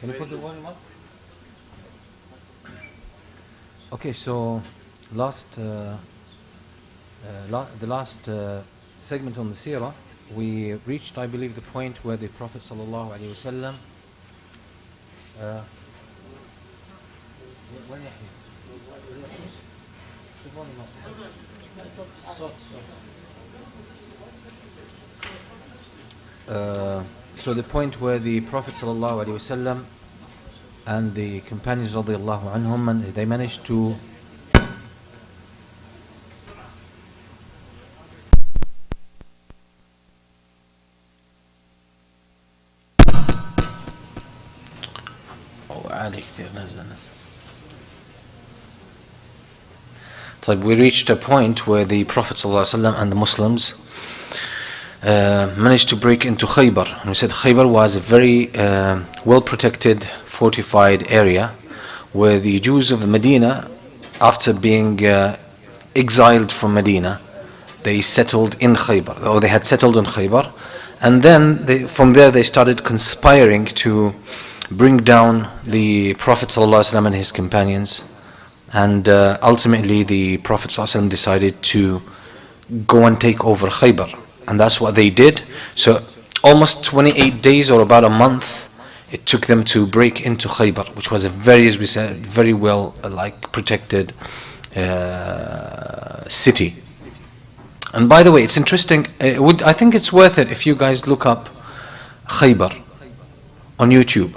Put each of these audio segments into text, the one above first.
Can you put the volume up? Okay, so the last segment on the seerah, we reached, I believe, the point where the Prophet sallallahu alaihi wasallam. So the point where the Prophet sallallahu alaihi wasallam and the companions radiyallahu anhum, and they managed to we reached a point where the Prophet ﷺ and the Muslims managed to break into Khyber. And we said Khyber was a very well protected, fortified area where the Jews of Medina, after being exiled from Medina, they settled in Khyber, or they had settled in Khyber, and then from there they started conspiring to bring down the Prophet ﷺ and his companions. And ultimately the Prophet ﷺ decided to go and take over Khyber, and that's what they did. So almost 28 days or about a month it took them to break into Khyber, which was a very, as we said, very well protected city. And by the way, it's interesting, I think it's worth it if you guys look up Khyber on YouTube.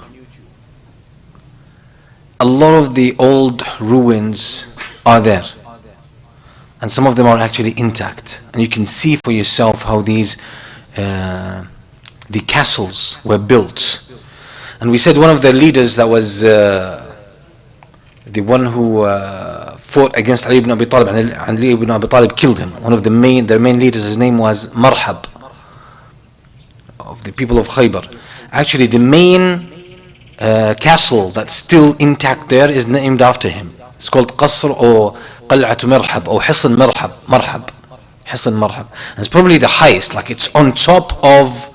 A lot of the old ruins are there, and some of them are actually intact, and you can see for yourself how these the castles were built. And we said one of their leaders, that was the one who fought against Ali ibn Abi Talib, and Ali ibn Abi Talib killed him. One of their main leaders, his name was Marhab, of the people of Khyber. Actually, the main castle that's still intact there is named after him. It's called Qasr or Qal'at Marhab or Hisan Marhab. Hisan Marhab. And it's probably the highest, it's on top of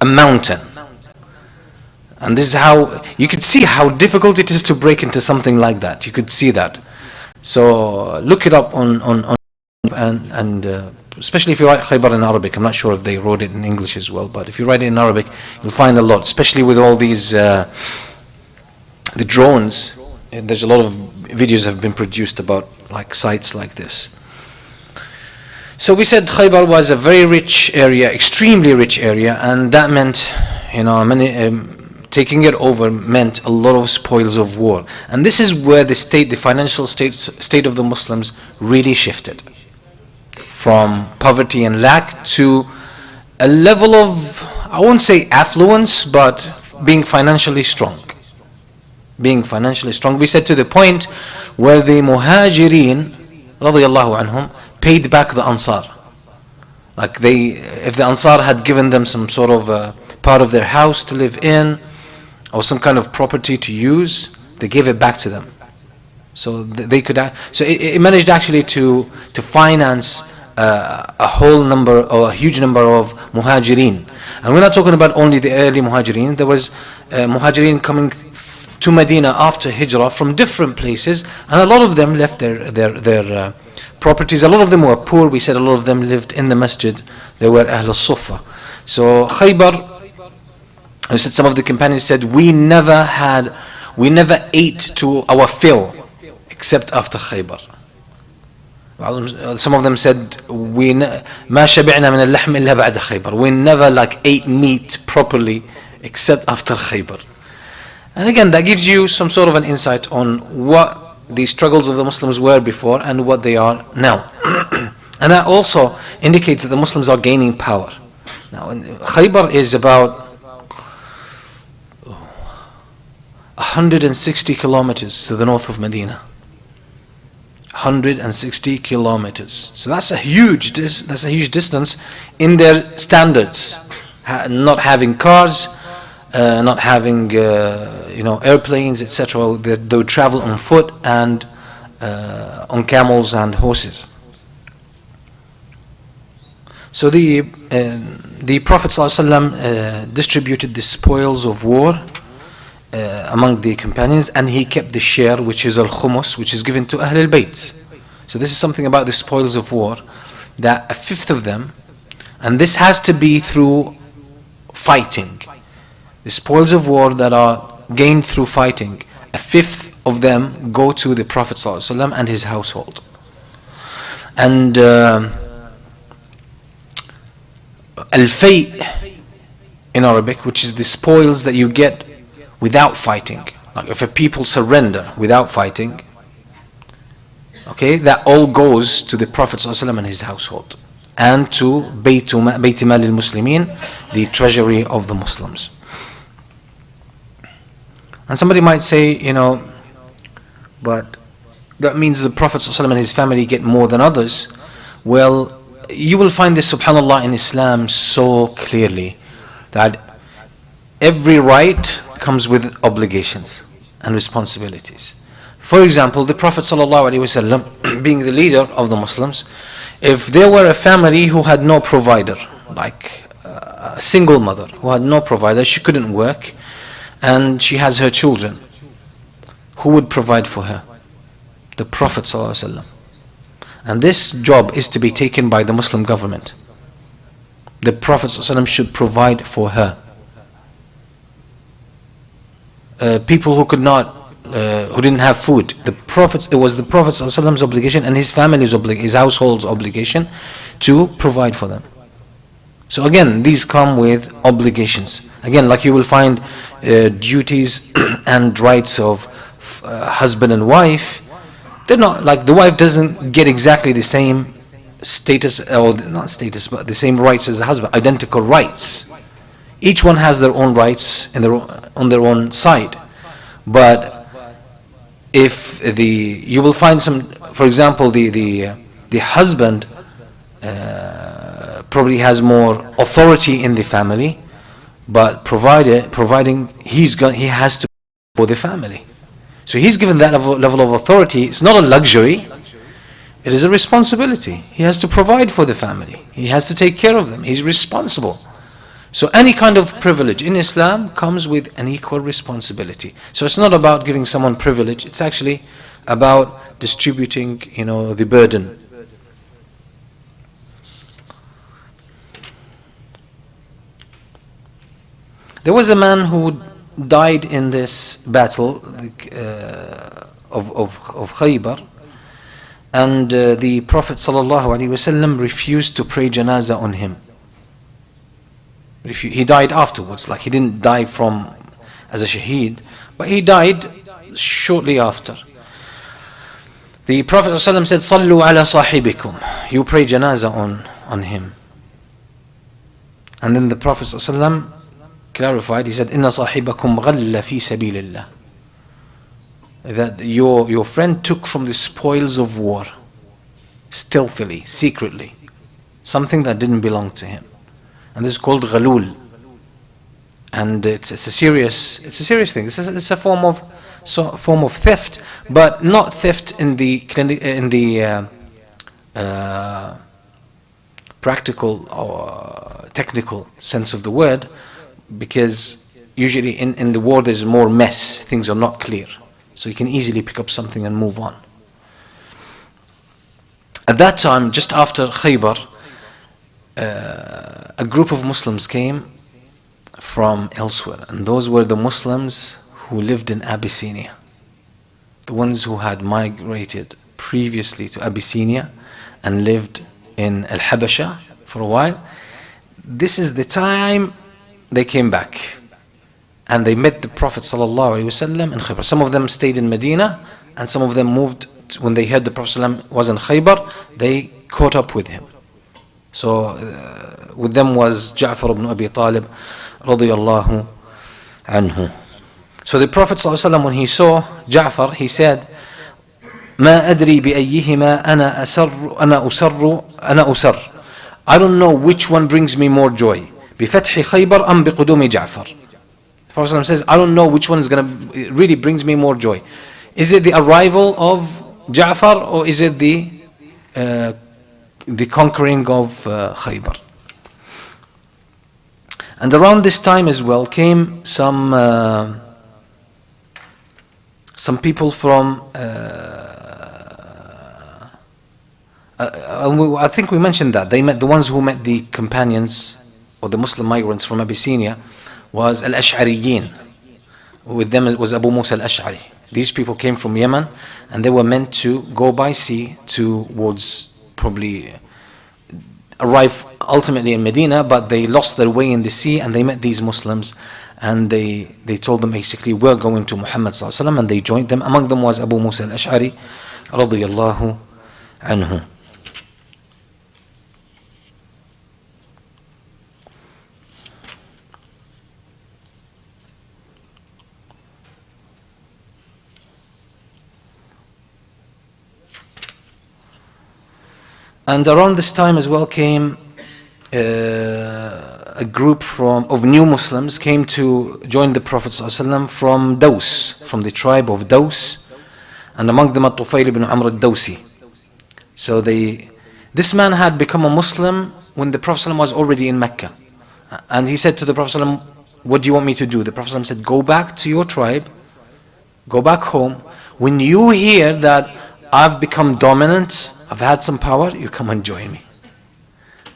a mountain. And this is how you could see how difficult it is to break into something like that. You could see that. So look it up on and especially if you write Khyber in Arabic. I'm not sure if they wrote it in English as well, but if you write it in Arabic, you'll find a lot, especially with all these the drones. There's a lot of videos have been produced about sites like this. So we said Khyber was a very rich area, extremely rich area, and that meant, taking it over meant a lot of spoils of war. And this is where the financial state of the Muslims really shifted from poverty and lack to a level of, I won't say affluence, but being financially strong. We said to the point where the Muhajirin radiyallahu anhum paid back the Ansar. If the Ansar had given them some sort of part of their house to live in, or some kind of property to use, they gave it back to them. So they could. So it managed actually to finance a whole number, or a huge number of Muhajirin. And we're not talking about only the early Muhajirin. There was Muhajirin coming to Medina after Hijrah from different places, and a lot of them left their properties. A lot of them were poor. We said a lot of them lived in the masjid. They were Ahl al-Sufa. So Khyber, I said, some of the companions said, we never ate to our fill except after Khyber. Some of them said, ما شبعنا من اللحم إلا بعد خيبر. We never ate meat properly except after Khyber. And again, that gives you some sort of an insight on what the struggles of the Muslims were before and what they are now. And that also indicates that the Muslims are gaining power. Now, Khyber is about 160 kilometers to the north of Medina. 160 kilometers. So that's a huge distance in their standards. Not having cars, not having airplanes, etc. They would travel on foot and on camels and horses. So the Prophet ﷺ distributed the spoils of war among the companions, and he kept the share, which is al-Khumus, which is given to Ahl al-Bayt. So this is something about the spoils of war, that a fifth of them, and this has to be through fighting. The spoils of war that are gained through fighting, a fifth of them go to the Prophet ﷺ and his household. And al-Fay in Arabic, which is the spoils that you get without fighting. Like if a people surrender without fighting, okay, that all goes to the Prophet ﷺ and his household, and to Bayt Mal al-Muslimin, the treasury of the Muslims. And somebody might say, but that means the Prophet ﷺ and his family get more than others. Well, you will find this, subhanAllah, in Islam so clearly, that every right comes with obligations and responsibilities. For example, the Prophet ﷺ, being the leader of the Muslims, if there were a family who had no provider, like a single mother who had no provider, she couldn't work, and she has her children, who would provide for her? The Prophet ﷺ. And this job is to be taken by the Muslim government. The Prophet ﷺ should provide for her. People who could not, who didn't have food, it was the Prophet ﷺ's obligation and his family's his household's obligation to provide for them. So again, these come with obligations. Again, like you will find duties and rights of husband and wife. They're not, like, the wife doesn't get exactly the same status, or not status, but the same rights as the husband, identical rights. Each one has their own rights on their own side. But if you will find some, for example, the husband probably has more authority in the family, but providing he has to for the family. So he's given that level of authority. It's not a luxury, it is a responsibility. He has to provide for the family, he has to take care of them, he's responsible. So any kind of privilege in Islam comes with an equal responsibility. So it's not about giving someone privilege, it's actually about distributing, the burden. There was a man who died in this battle of Khyber, and the Prophet ﷺ refused to pray janazah on him. He died afterwards, like he didn't die as a shaheed, but he died shortly after. The Prophet ﷺ said, "Sallu ala sahibikum," you pray janazah on him. And then the Prophet ﷺ clarified, he said, "Inna sahibakum ghalla fi sabilillah," that your friend took from the spoils of war, stealthily, secretly, something that didn't belong to him. And this is called ghalul, and it's a serious thing. It's a form of theft, but not theft in the practical or technical sense of the word, because usually in the war there's more mess, things are not clear, so you can easily pick up something and move on. At that time, just after Khyber, a group of Muslims came from elsewhere, and those were the Muslims who lived in Abyssinia, the ones who had migrated previously to Abyssinia and lived in al-Habasha for a while. This is the time they came back, and they met the Prophet ﷺ in Khyber. Some of them stayed in Medina, and some of them moved. When they heard the Prophet ﷺ was in Khyber, they caught up with him. So with them was Ja'far ibn Abi Talib radiyallahu anhu. So the Prophet ﷺ, when he saw Ja'far, he said, "Ma adri bi ayyihima ana usar." I don't know which one brings me more joy. بفتح خيبر أم بقدوم جعفر. The Prophet ﷺ says, I don't know which one is really brings me more joy. Is it the arrival of Ja'far, or is it the conquering of Khyber? And around this time as well came some some people from I think we mentioned that they met, the ones who met the companions or the Muslim migrants from Abyssinia was al-Ash'ariyin. With them it was Abu Musa al-Ash'ari. These people came from Yemen and they were meant to go by sea towards probably arrive ultimately in Medina, but they lost their way in the sea and they met these Muslims and they told them basically, we're going to Muhammad sallallahu alaihi wasallam, and they joined them. Among them was Abu Musa al-Ash'ari radiyallahu anhu. And around this time as well came a group of new Muslims came to join the Prophet ﷺ from Daws, from the tribe of Daws, and among them At-Tufayl ibn Amr al-Dawsi. So this man had become a Muslim when the Prophet ﷺ was already in Mecca. And he said to the Prophet ﷺ, what do you want me to do? The Prophet ﷺ said, go back to your tribe, go back home. When you hear that I've become dominant, I've had some power, you come and join me.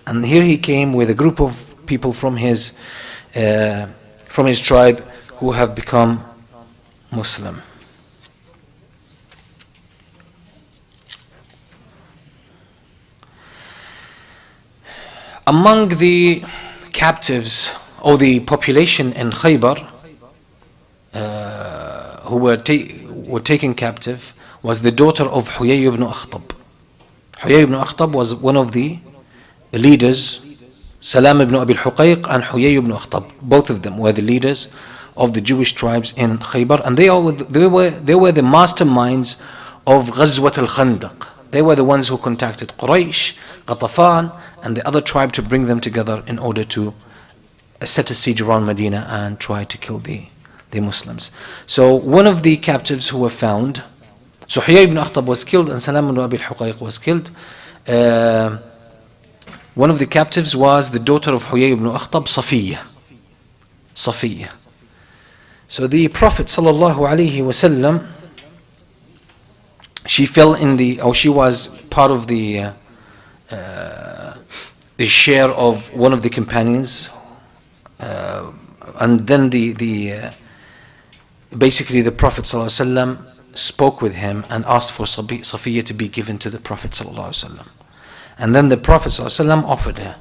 And here he came with a group of people from his tribe who have become Muslim. Among the captives or the population in Khyber who were taken captive was the daughter of Huyay ibn Akhtab. Huyay ibn Akhtab was one of the leaders. Salam ibn Abi al-Huqayq and Huyay ibn Akhtab, both of them were the leaders of the Jewish tribes in Khyber, and they were the masterminds of Ghazwat al-Khandaq. They were the ones who contacted Quraysh, Ghatafan, and the other tribe to bring them together in order to set a siege around Medina and try to kill the Muslims. So one of the captives who were found, so Huyay ibn Akhtab was killed and Salam ibn Abi al-Huqayq was killed. One of the captives was the daughter of Huyay ibn Akhtab, Safiyyah. So the Prophet sallallahu alaihi wasallam, she was part of the share of one of the companions, and then basically the Prophet sallallahu alaihi wasallam spoke with him and asked for Safiyyah to be given to the Prophet sallallahu alaihi wasallam. And then the Prophet ﷺ offered her.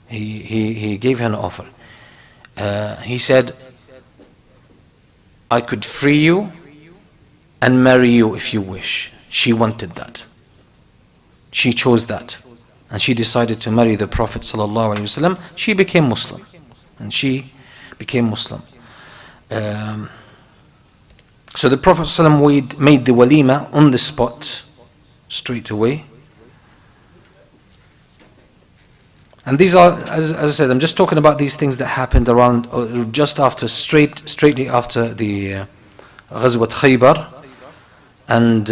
He gave her an offer. He said, I could free you and marry you if you wish. She wanted that. She chose that. And she decided to marry the Prophet ﷺ. She became Muslim. So the Prophet ﷺ made the walima on the spot, straight away. And these are, as I said, I'm just talking about these things that happened around, just after, straightly after the Ghazwat Khyber. And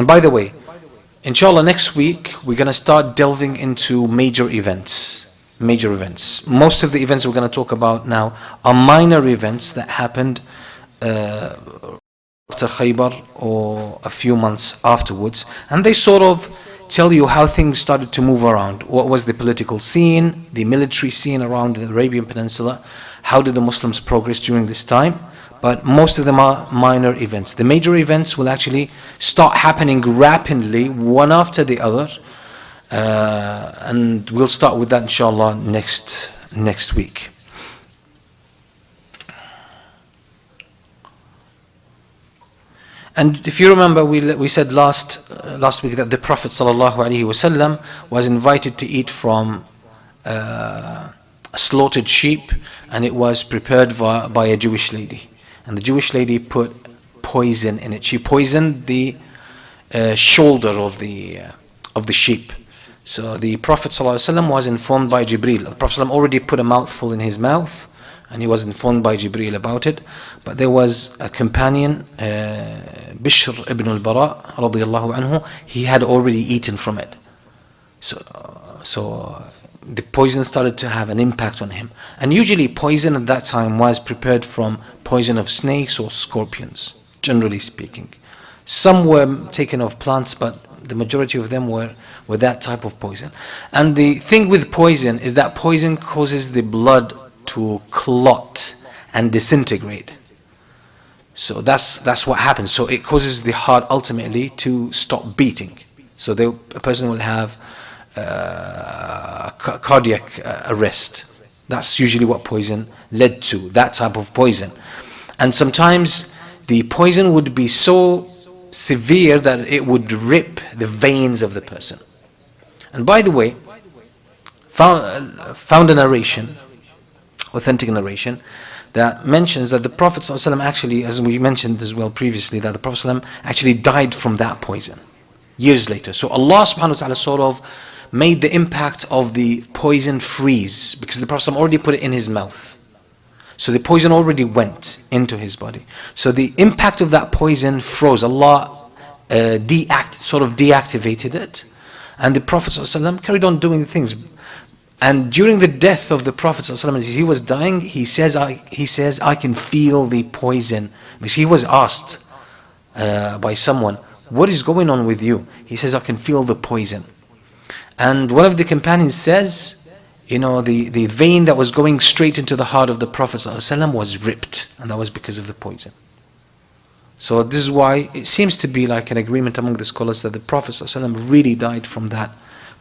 by the way, inshallah next week we're going to start delving into major events. Most of the events we're going to talk about now are minor events that happened after Khyber or a few months afterwards, and they sort of tell you how things started to move around. What was the political scene, the military scene around the Arabian Peninsula? How did the Muslims progress during this time? But most of them are minor events. The major events will actually start happening rapidly, one after the other, and we'll start with that inshallah next week. And if you remember, we said last week that the Prophet ﷺ was invited to eat from a slaughtered sheep, and it was prepared by a Jewish lady. And the Jewish lady put poison in it. She poisoned the shoulder of the sheep. So the Prophet ﷺ was informed by Jibreel. The Prophet ﷺ already put a mouthful in his mouth, and he was informed by Jibreel about it. But there was a companion, Bishr ibn al-Bara radiyallahu anhu, he had already eaten from it. So the poison started to have an impact on him. And usually poison at that time was prepared from poison of snakes or scorpions, generally speaking. Some were taken of plants, but the majority of them were that type of poison. And the thing with poison is that poison causes the blood to clot and disintegrate. So that's what happens. So it causes the heart ultimately to stop beating. So a person will have cardiac arrest. That's usually what poison led to, that type of poison. And sometimes the poison would be so severe that it would rip the veins of the person. And by the way, found a narration, authentic narration, that mentions that the Prophet ﷺ actually, as we mentioned as well previously, that the Prophet ﷺ actually died from that poison years later. So Allah subhanahu wa ta'ala sort of made the impact of the poison freeze, because the Prophet ﷺ already put it in his mouth. So the poison already went into his body. So the impact of that poison froze. Allah sort of deactivated it. And the Prophet ﷺ carried on doing things. And during the death of the Prophet ﷺ, as he was dying, he says, I can feel the poison. Because he was asked by someone, what is going on with you? He says, I can feel the poison. And one of the companions says, the vein that was going straight into the heart of the Prophet ﷺ was ripped. And that was because of the poison. So this is why it seems to be like an agreement among the scholars that the Prophet ﷺ really died from that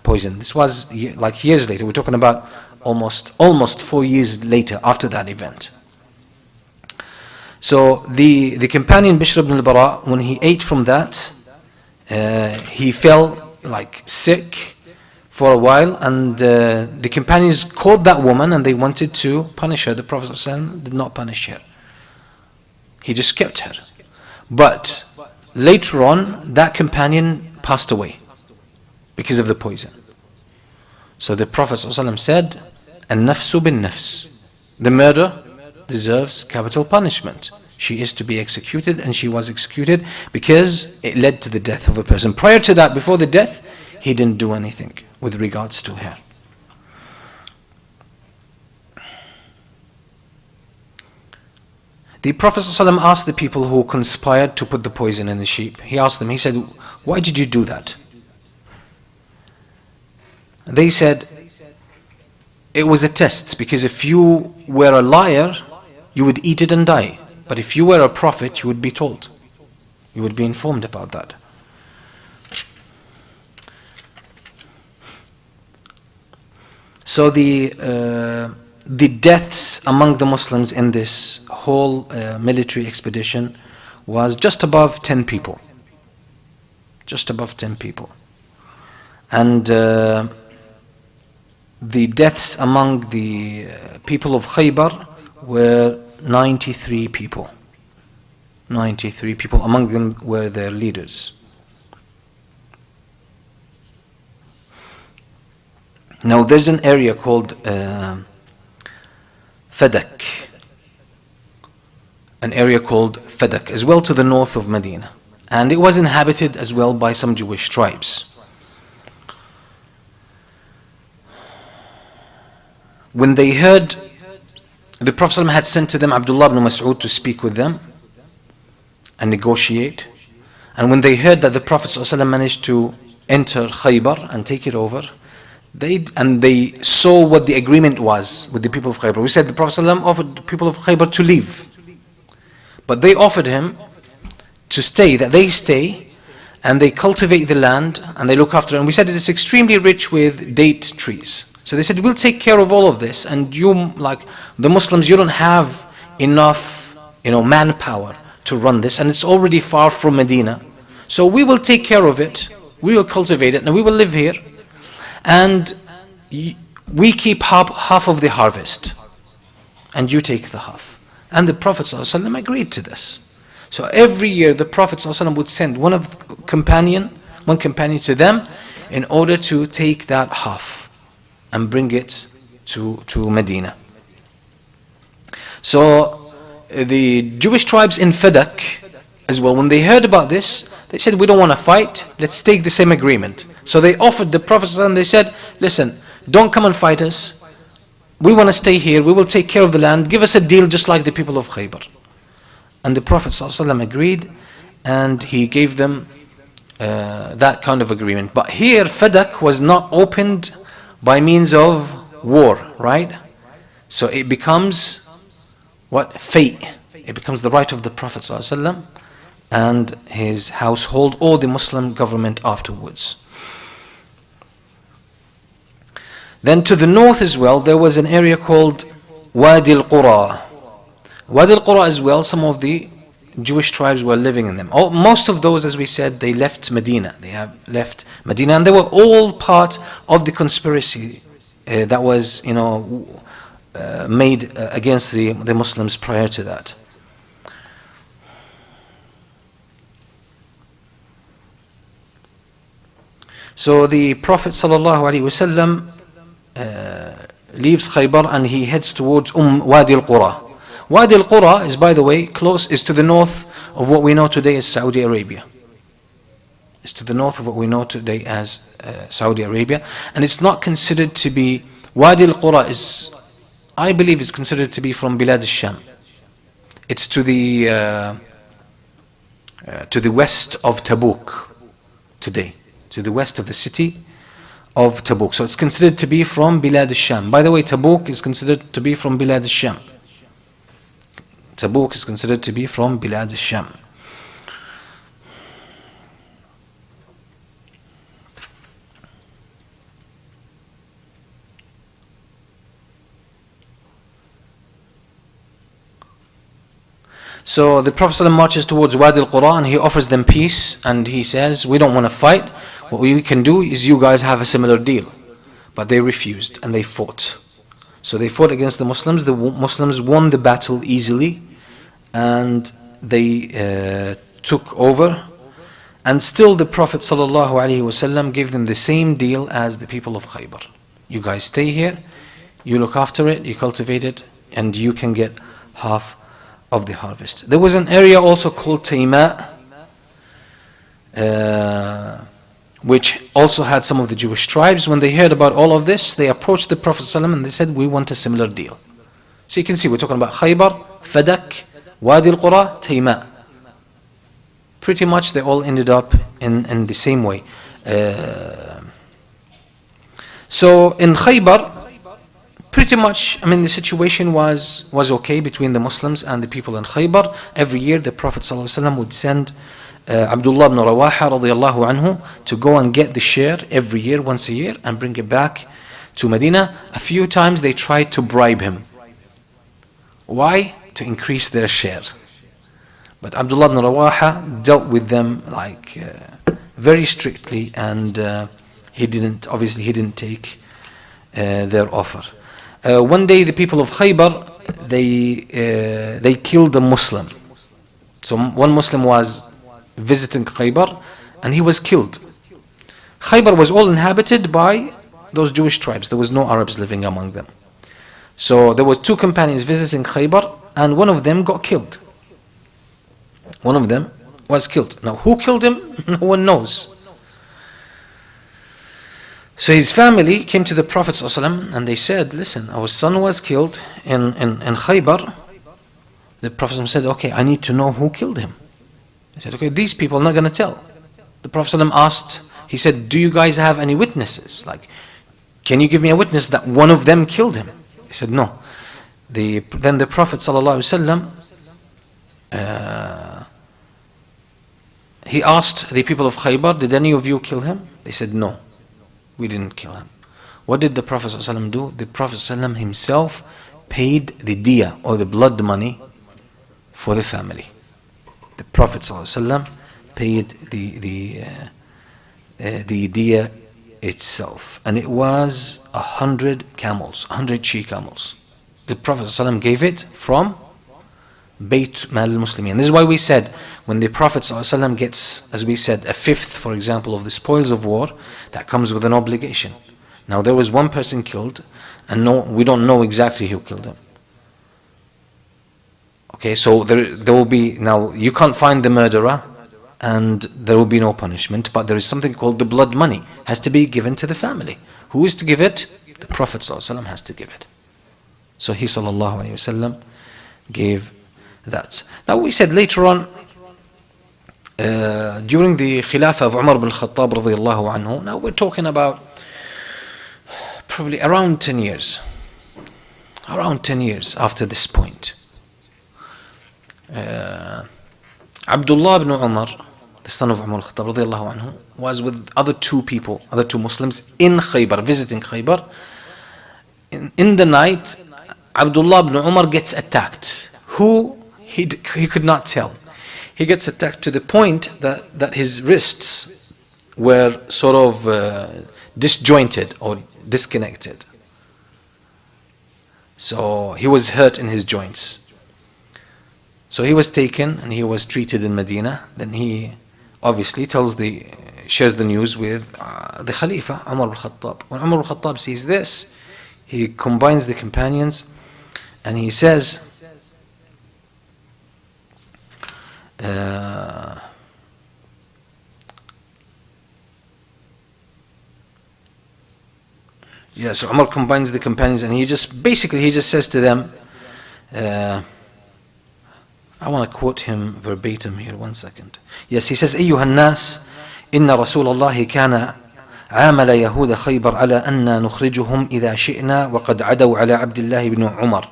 poison. This was like years later. We're talking about almost 4 years later after that event. So the companion Bishr ibn al-Bara, when he ate from that, he fell like sick for a while, and the companions caught that woman and they wanted to punish her. The Prophet ﷺ did not punish her. He just kept her. But later on, that companion passed away because of the poison. So the Prophet ﷺ said, "An-nafsu bin-nafs." The murder deserves capital punishment. She is to be executed, and she was executed because it led to the death of a person. Prior to that, before the death, he didn't do anything with regards to her. The Prophet ﷺ asked the people who conspired to put the poison in the sheep. He asked them, he said, why did you do that? They said, it was a test, because if you were a liar, you would eat it and die. But if you were a prophet, you would be told. You would be informed about that. So the deaths among the Muslims in this whole military expedition was just above 10 people. Just above 10 people. And the deaths among the people of Khyber were 93 people. 93 people. Among them were their leaders. Now there's an area called Fedak. An area called Fedak, as well to the north of Medina. And it was inhabited as well by some Jewish tribes. When they heard, the Prophet ﷺ had sent to them Abdullah ibn Mas'ud to speak with them and negotiate. And when they heard that the Prophet ﷺ managed to enter Khyber and take it over, they saw what the agreement was with the people of Khyber. We said the Prophet ﷺ offered the people of Khyber to leave. But they offered him to stay, that they stay and they cultivate the land and they look after it. And we said it is extremely rich with date trees. So they said, we'll take care of all of this, and you, like the Muslims, you don't have enough, manpower to run this, and it's already far from Medina. So we will take care of it, we will cultivate it, and we will live here, and we keep half of the harvest, and you take the half. And the Prophet ﷺ agreed to this. So every year the Prophet ﷺ would send one companion to them in order to take that half and bring it to Medina. So the Jewish tribes in Fedak as well, when they heard about this, they said, we don't want to fight, let's take the same agreement. So they offered the Prophet ﷺ, they said, listen, don't come and fight us. We want to stay here. We will take care of the land. Give us a deal just like the people of Khyber. And the Prophet ﷺ agreed, and he gave them that kind of agreement. But here, Fedak was not opened by means of war, right? So it becomes what? Fate. It becomes the right of the Prophet ﷺ and his household or the Muslim government afterwards. Then to the north as well, there was an area called Wadi al-Qura. Wadi al-Qura as well, some of the Jewish tribes were living in them. Most of those, as we said, they left Medina. They have left Medina, and they were all part of the conspiracy that was, made against the Muslims prior to that. So the Prophet ﷺ leaves Khyber and he heads towards Wadi al-Qura. Wadi al-Qura is, by the way, is to the north of what we know today as Saudi Arabia. It's to the north of what we know today as Saudi Arabia. And it's not considered to be, Wadi al-Qura is, I believe, is considered to be from Bilad al-Sham. It's to the west of Tabuk today, to the west of the city of Tabuk. So it's considered to be from Bilad al-Sham. By the way, Tabuk is considered to be from Bilad al-Sham. Tabuk is considered to be from Bilad al-Sham. So the Prophet ﷺ marches towards Wadi al-Qura and he offers them peace, and he says, we don't want to fight. What we can do is you guys have a similar deal. But they refused and they fought. So they fought against the Muslims. The Muslims won the battle easily and they took over. And still the Prophet ﷺ gave them the same deal as the people of Khyber. You guys stay here, you look after it, you cultivate it, and you can get half of the harvest. There was an area also called Taymah, which also had some of the Jewish tribes. When they heard about all of this, they approached the Prophet ﷺ and they said, we want a similar deal. So you can see we're talking about Khyber, Fedak, Wadi al-Qura, Taymah. Pretty much they all ended up in the same way. So in Khyber, pretty much, the situation was okay between the Muslims and the people in Khyber. Every year the Prophet ﷺ would send Abdullah ibn Rawaha radiyallahu anhu to go and get the share every year, once a year, and bring it back to Medina. A few times they tried to bribe him. Why? To increase their share. But Abdullah ibn Rawaha dealt with them very strictly, and he didn't take their offer. One day the people of Khyber, they killed a Muslim. So one Muslim was visiting Khyber and he was killed. Khyber was all inhabited by those Jewish tribes. There was no Arabs living among them. So there were two companions visiting Khyber and one of them got killed. One of them was killed. Now who killed him? No one knows. So his family came to the Prophet ﷺ and they said, listen, our son was killed in Khyber. The Prophet ﷺ said, okay, I need to know who killed him. He said, okay, these people are not going to tell. The Prophet ﷺ asked, he said, do you guys have any witnesses? Can you give me a witness that one of them killed him? He said, no. Then the Prophet ﷺ, he asked the people of Khyber, did any of you kill him? They said, no, we didn't kill him. What did the Prophet ﷺ do? The Prophet ﷺ himself paid the diya, or the blood money, for the family. The Prophet ﷺ paid the diya itself, and it was 100 camels, 100 she camels. The Prophet ﷺ gave it from Bayt Mal al-Muslimin. This is why we said, when the Prophet ﷺ gets, as we said, a fifth, for example, of the spoils of war, that comes with an obligation. Now there was one person killed, and we don't know exactly who killed him. Okay, so there will be, now you can't find the murderer, and there will be no punishment, but there is something called the blood money, has to be given to the family. Who is to give it? the Prophet ﷺ has to give it. So he ﷺ gave that. Now we said later on, during the Khilafah of Umar bin Khattab radiyallahu anhu, now we're talking about probably around 10 years. Around 10 years after this point. Abdullah ibn Umar, the son of Umar al-Khattab radiyallahu anhu, was with other two Muslims in Khyber, visiting Khyber. In the night, Abdullah ibn Umar gets attacked. Who? He could not tell. He gets attacked to the point that his wrists were sort of disjointed or disconnected. So he was hurt in his joints. So he was taken and he was treated in Medina. Then he obviously shares the news with the Khalifa, Umar al-Khattab. When Umar al-Khattab sees this, he combines the companions and he says, so Umar combines the companions and he just says to them, I want to quote him verbatim here, 1 second. Yes, he says, أيها الناس إن رسول الله كان عامل يهود خيبر على أن نخرجهم إذا شئنا وقد عدوا على عبد الله بن عمر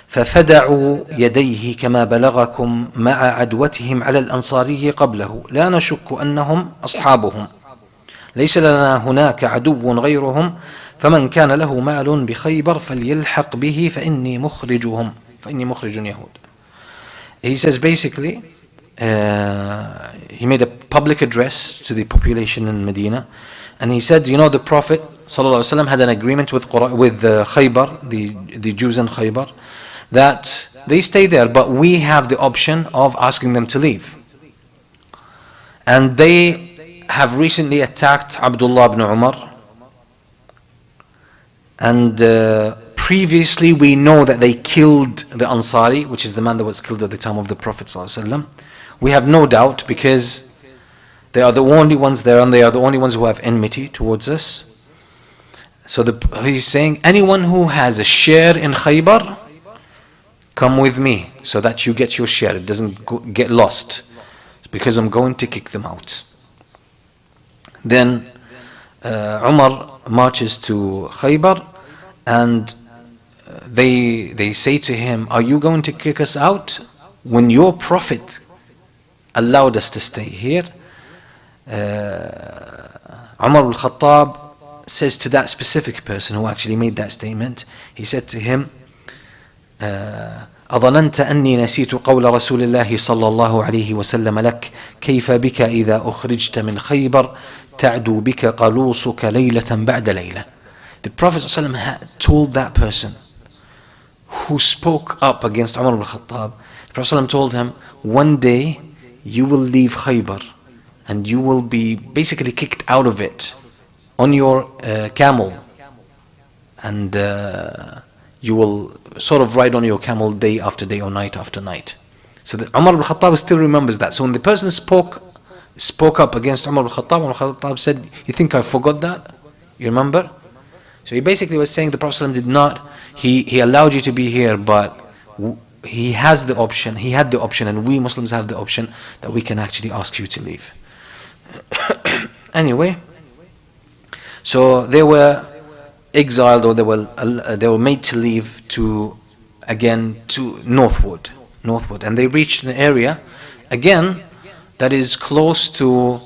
ففدعوا يديه كما بلغكم مع عدوتهم على الأنصاري قبله لا نشك أنهم أصحابهم ليس لنا هناك عدو غيرهم فمن كان له مال بخيبر فليلحق به فإني مخرج يهود. He says basically, he made a public address to the population in Medina, and he said, the Prophet ﷺ had an agreement with Khyber, the Jews in Khyber, that they stay there, but we have the option of asking them to leave. And they have recently attacked Abdullah ibn Umar, and previously we know that they killed the Ansari, which is the man that was killed at the time of the Prophet ﷺ. We have no doubt because they are the only ones there and they are the only ones who have enmity towards us. So he's saying, anyone who has a share in Khyber, come with me so that you get your share. It doesn't get lost because I'm going to kick them out. Then Umar marches to Khyber and they say to him, are you going to kick us out when your Prophet allowed us to stay here? Umar al-Khattab says to that specific person who actually made that statement, he said to him, أظننت أني نسيت قول رسول الله صلى الله عليه وسلم لك كيف بك إذا أخرجت من خيبر تعدو بك قلوصك ليلة بعد ليلة. The Prophet ﷺ had told that person who spoke up against Umar al-Khattab, the Prophet ﷺ told him, one day you will leave Khyber and you will be basically kicked out of it on your camel, and you will sort of ride on your camel day after day or night after night. So Umar al-Khattab still remembers that. So when the person spoke up against Umar al-Khattab said, you think I forgot that? You remember? So he basically was saying the Prophet ﷺ did not, he allowed you to be here, but he had the option, and we Muslims have the option that we can actually ask you to leave. Anyway, so they were exiled, or they were made to leave to northward, and they reached an area again that is close to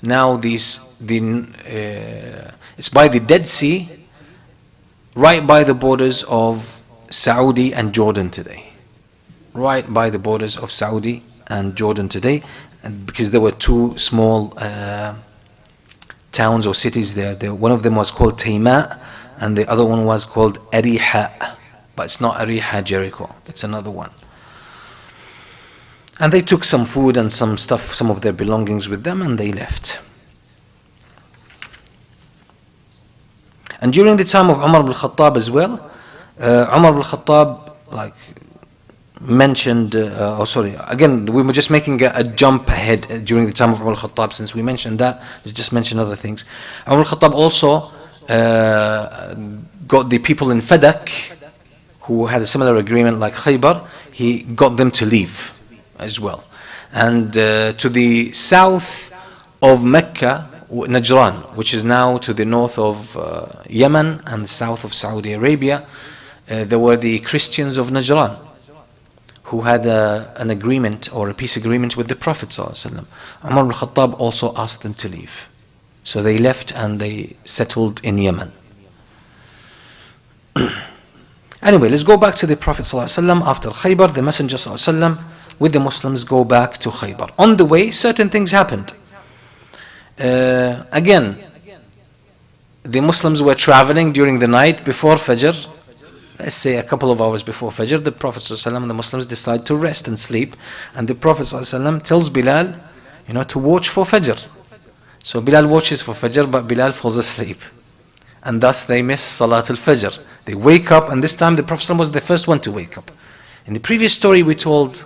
now it's by the Dead Sea, right by the borders of Saudi and Jordan today. Right by the borders of Saudi and Jordan today, and because there were two small towns or cities there. One of them was called Taymah, and the other one was called Ariha. But it's not Ariha Jericho, it's another one. And they took some food and some stuff, some of their belongings with them, and they left. And during the time of Umar al-Khattab as well, Umar al-Khattab mentioned, again, we were just making a jump ahead during the time of Umar al-Khattab, since we mentioned that, let's just mention other things. Umar al-Khattab also got the people in Fedak, who had a similar agreement like Khyber, he got them to leave as well. And to the south of Mecca, Najran, which is now to the north of Yemen and the south of Saudi Arabia, there were the Christians of Najran who had an agreement or a peace agreement with the Prophet ﷺ. Umar ibn Khattab also asked them to leave. So they left and they settled in Yemen. Anyway, let's go back to the Prophet ﷺ. After Khyber, the Messenger ﷺ with the Muslims go back to Khyber. On the way, certain things happened. Again, the Muslims were traveling during the night before Fajr. Let's say a couple of hours before Fajr, the Prophet ﷺ and the Muslims decide to rest and sleep. And the Prophet ﷺ tells Bilal, to watch for Fajr. So Bilal watches for Fajr, but Bilal falls asleep. And thus they miss Salat al-Fajr. They wake up, and this time the Prophet ﷺ was the first one to wake up. In the previous story we told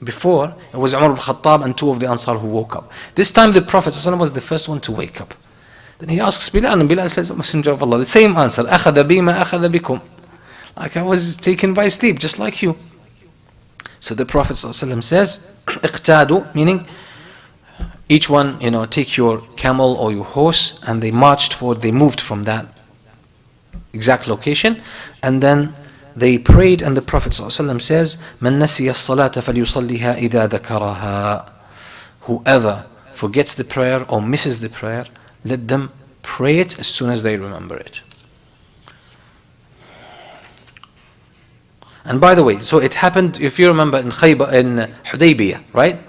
before, it was Umar ibn Khattab and two of the Ansar who woke up. This time the Prophet ﷺ was the first one to wake up. Then he asks Bilal, and Bilal says, Messenger of Allah, the same answer, أَخَذَ بِي مَا أَخَذَ بِكُمْ. Like I was taken by sleep, just like you. So the Prophet ﷺ says, اقتادوا, meaning each one, take your camel or your horse, and they marched forward, they moved from that exact location, and then they prayed, and the Prophet ﷺ says, مَنْ نَسِيَ الصَّلَاةَ فَلْيُصَلِّهَا إِذَا ذَكَرَهَا. Whoever forgets the prayer or misses the prayer, let them pray it as soon as they remember it. And by the way, so it happened, if you remember, in Khyber, in Hudaybiyah, right?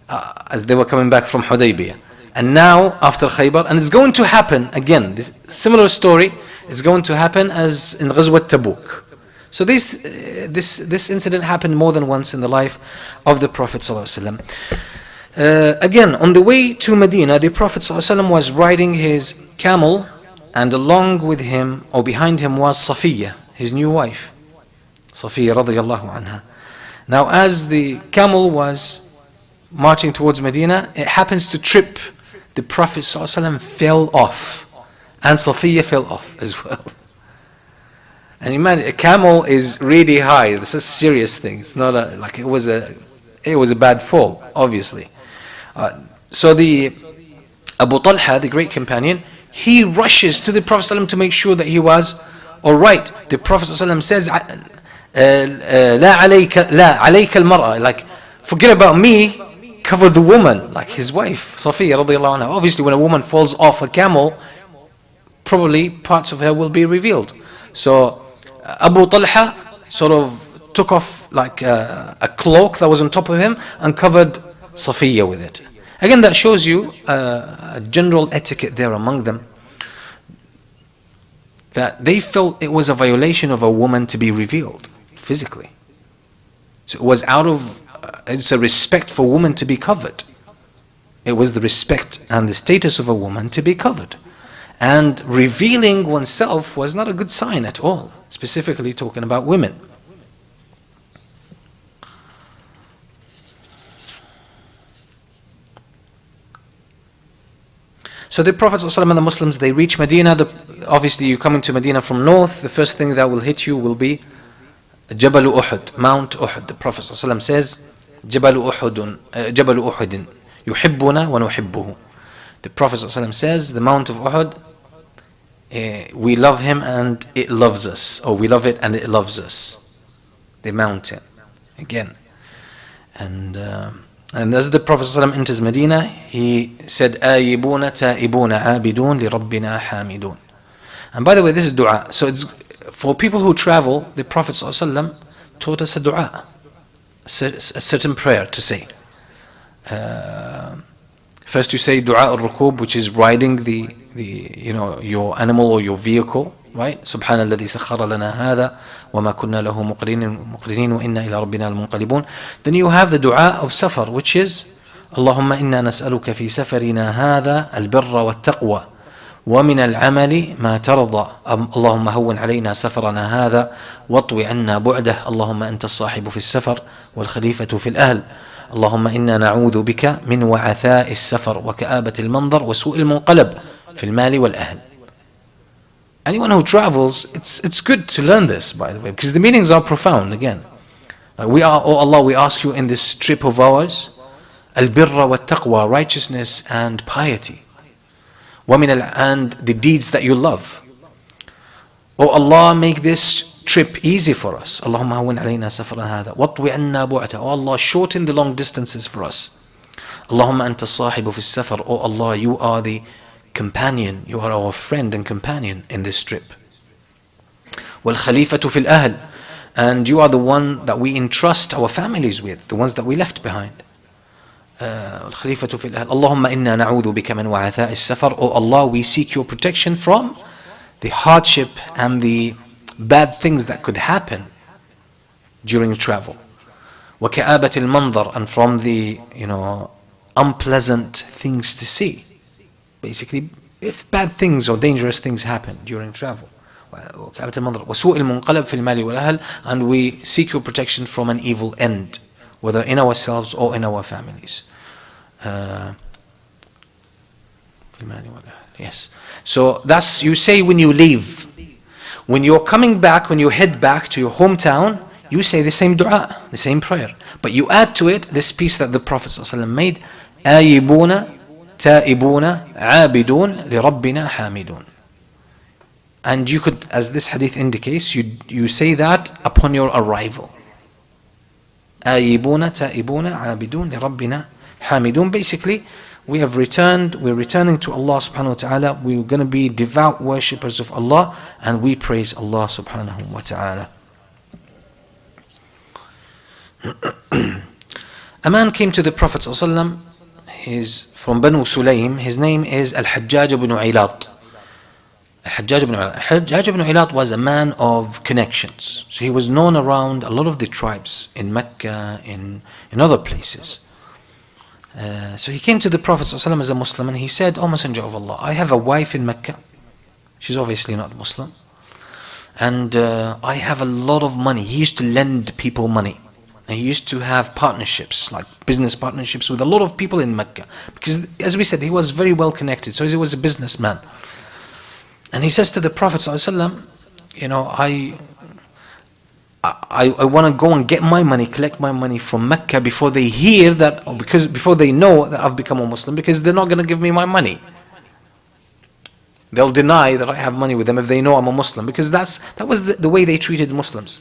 As they were coming back from Hudaybiyah. And now, after Khyber, and it's going to happen again, this similar story is going to happen as in Ghazwat Tabuk. So this incident happened more than once in the life of the Prophet ﷺ. Again, on the way to Medina, the Prophet ﷺ was riding his camel, and along with him, or behind him, was Safiyyah, his new wife. Safiyyah radiyallahu anha. Now as the camel was marching towards Medina, it happens to trip. The Prophet ﷺ fell off, and Safiyyah fell off as well. And imagine, a camel is really high. This is a serious thing. It's not it was a bad fall, obviously. So the Abu Talha, the great companion, he rushes to the Prophet ﷺ to make sure that he was all right. The Prophet ﷺ says, لا عليك المرأة, like forget about me, cover the woman, like his wife Safiyyah radiyallahu anha. Obviously when a woman falls off a camel, probably parts of her will be revealed. So Abu Talha sort of took off like a cloak that was on top of him and covered Safiyyah with it. Again, that shows you a general etiquette there among them, that they felt it was a violation of a woman to be revealed physically. So it was it's a respect for women to be covered. It was the respect and the status of a woman to be covered. And revealing oneself was not a good sign at all, specifically talking about women. So the Prophet ﷺ and the Muslims, they reach Medina. Obviously you coming to Medina from north, the first thing that will hit you will be Jabal Uhud, Mount Uhud. The Prophet ﷺ says, Jabal Uhud, yuhibbuna wa nuhibbuhu. The Prophet ﷺ says, the Mount of Uhud, we love him and it loves us, or we love it and it loves us. The mountain, again. And as the Prophet ﷺ enters Medina, he said, آيبون تائبون عابدون لربنا حامدون. And by the way, this is dua. So it's for people who travel, the Prophet ﷺ taught us a dua, a certain prayer to say. First you say dua al-rukub, which is riding the your animal or your vehicle, right? سبحان الذي سخر لنا هذا وما كنا له مقرنين وإنا إلى ربنا المنقلبون. Then you have the dua of safar, which is اللهم إنا نسألك في سفرنا هذا البر والتقوى ومن العمل ما ترضى اللهم هون علينا سفرنا هذا واطوي عنا بعده اللهم أنت الصاحب في السفر والخليفة في الأهل اللهم إنا نعوذ بك من وعثاء السفر وكآبة المنظر وسوء المنقلب في المال والأهل. anyone who travels, it's good to learn this, by the way, because the meanings are profound again. We are, oh Allah, we ask you in this trip of ours, al-birra wa taqwa, righteousness and piety. And the deeds that you love. Oh Allah, make this trip easy for us. Allahumma hawwin alayna safran hadha watwi anna bu'ata. Oh Allah, shorten the long distances for us. Allahumma anta sahibu fi safar. Oh Allah, you are the companion, you are our friend and companion in this trip. Wal khalifatu fil ahl. And you are the one that we entrust our families with, the ones that we left behind. الخليفة في الأهل اللهم إنا نعوذ بك من وعثاء السفر. Oh Allah, we seek your protection from the hardship and the bad things that could happen during travel. وكآبة المنظر, and from the unpleasant things to see. Basically, if bad things or dangerous things happen during travel. وكآبة المنظر وسوء المنقلب في المال والأهل, and we seek your protection from an evil end, whether in ourselves or in our families. Yes. So that's, you say when you leave. When you're coming back, when you head back to your hometown, you say the same dua, the same prayer. But you add to it this piece that the Prophet ﷺ made, آيبون تائبون عابدون لربنا حامدون. And you could, as this hadith indicates, you say that upon your arrival. آيبون تائبون عابدون لربنا حامدون. Basically, we're returning to Allah subhanahu wa ta'ala. We're going to be devout worshippers of Allah, and we praise Allah subhanahu wa ta'ala. A man came to the Prophet sallallahu alaihi wasallam. He's from Banu Sulaym. His name is al-Hajjaj ibn Ilat. Al-Hajjaj ibn Ilat was a man of connections. So he was known around a lot of the tribes in Mecca, in other places. So he came to the Prophet ﷺ as a Muslim, and he said, "O Messenger of Allah, I have a wife in Mecca. She's obviously not Muslim. And I have a lot of money." He used to lend people money. And he used to have partnerships, like business partnerships with a lot of people in Mecca. Because, as we said, he was very well connected. So he was a businessman. And he says to the Prophet ﷺ, I want to go and get my money, collect my money from Mecca before they hear that, or before they know that I've become a Muslim, because they're not going to give me my money. They'll deny that I have money with them if they know I'm a Muslim, because that was the way they treated Muslims.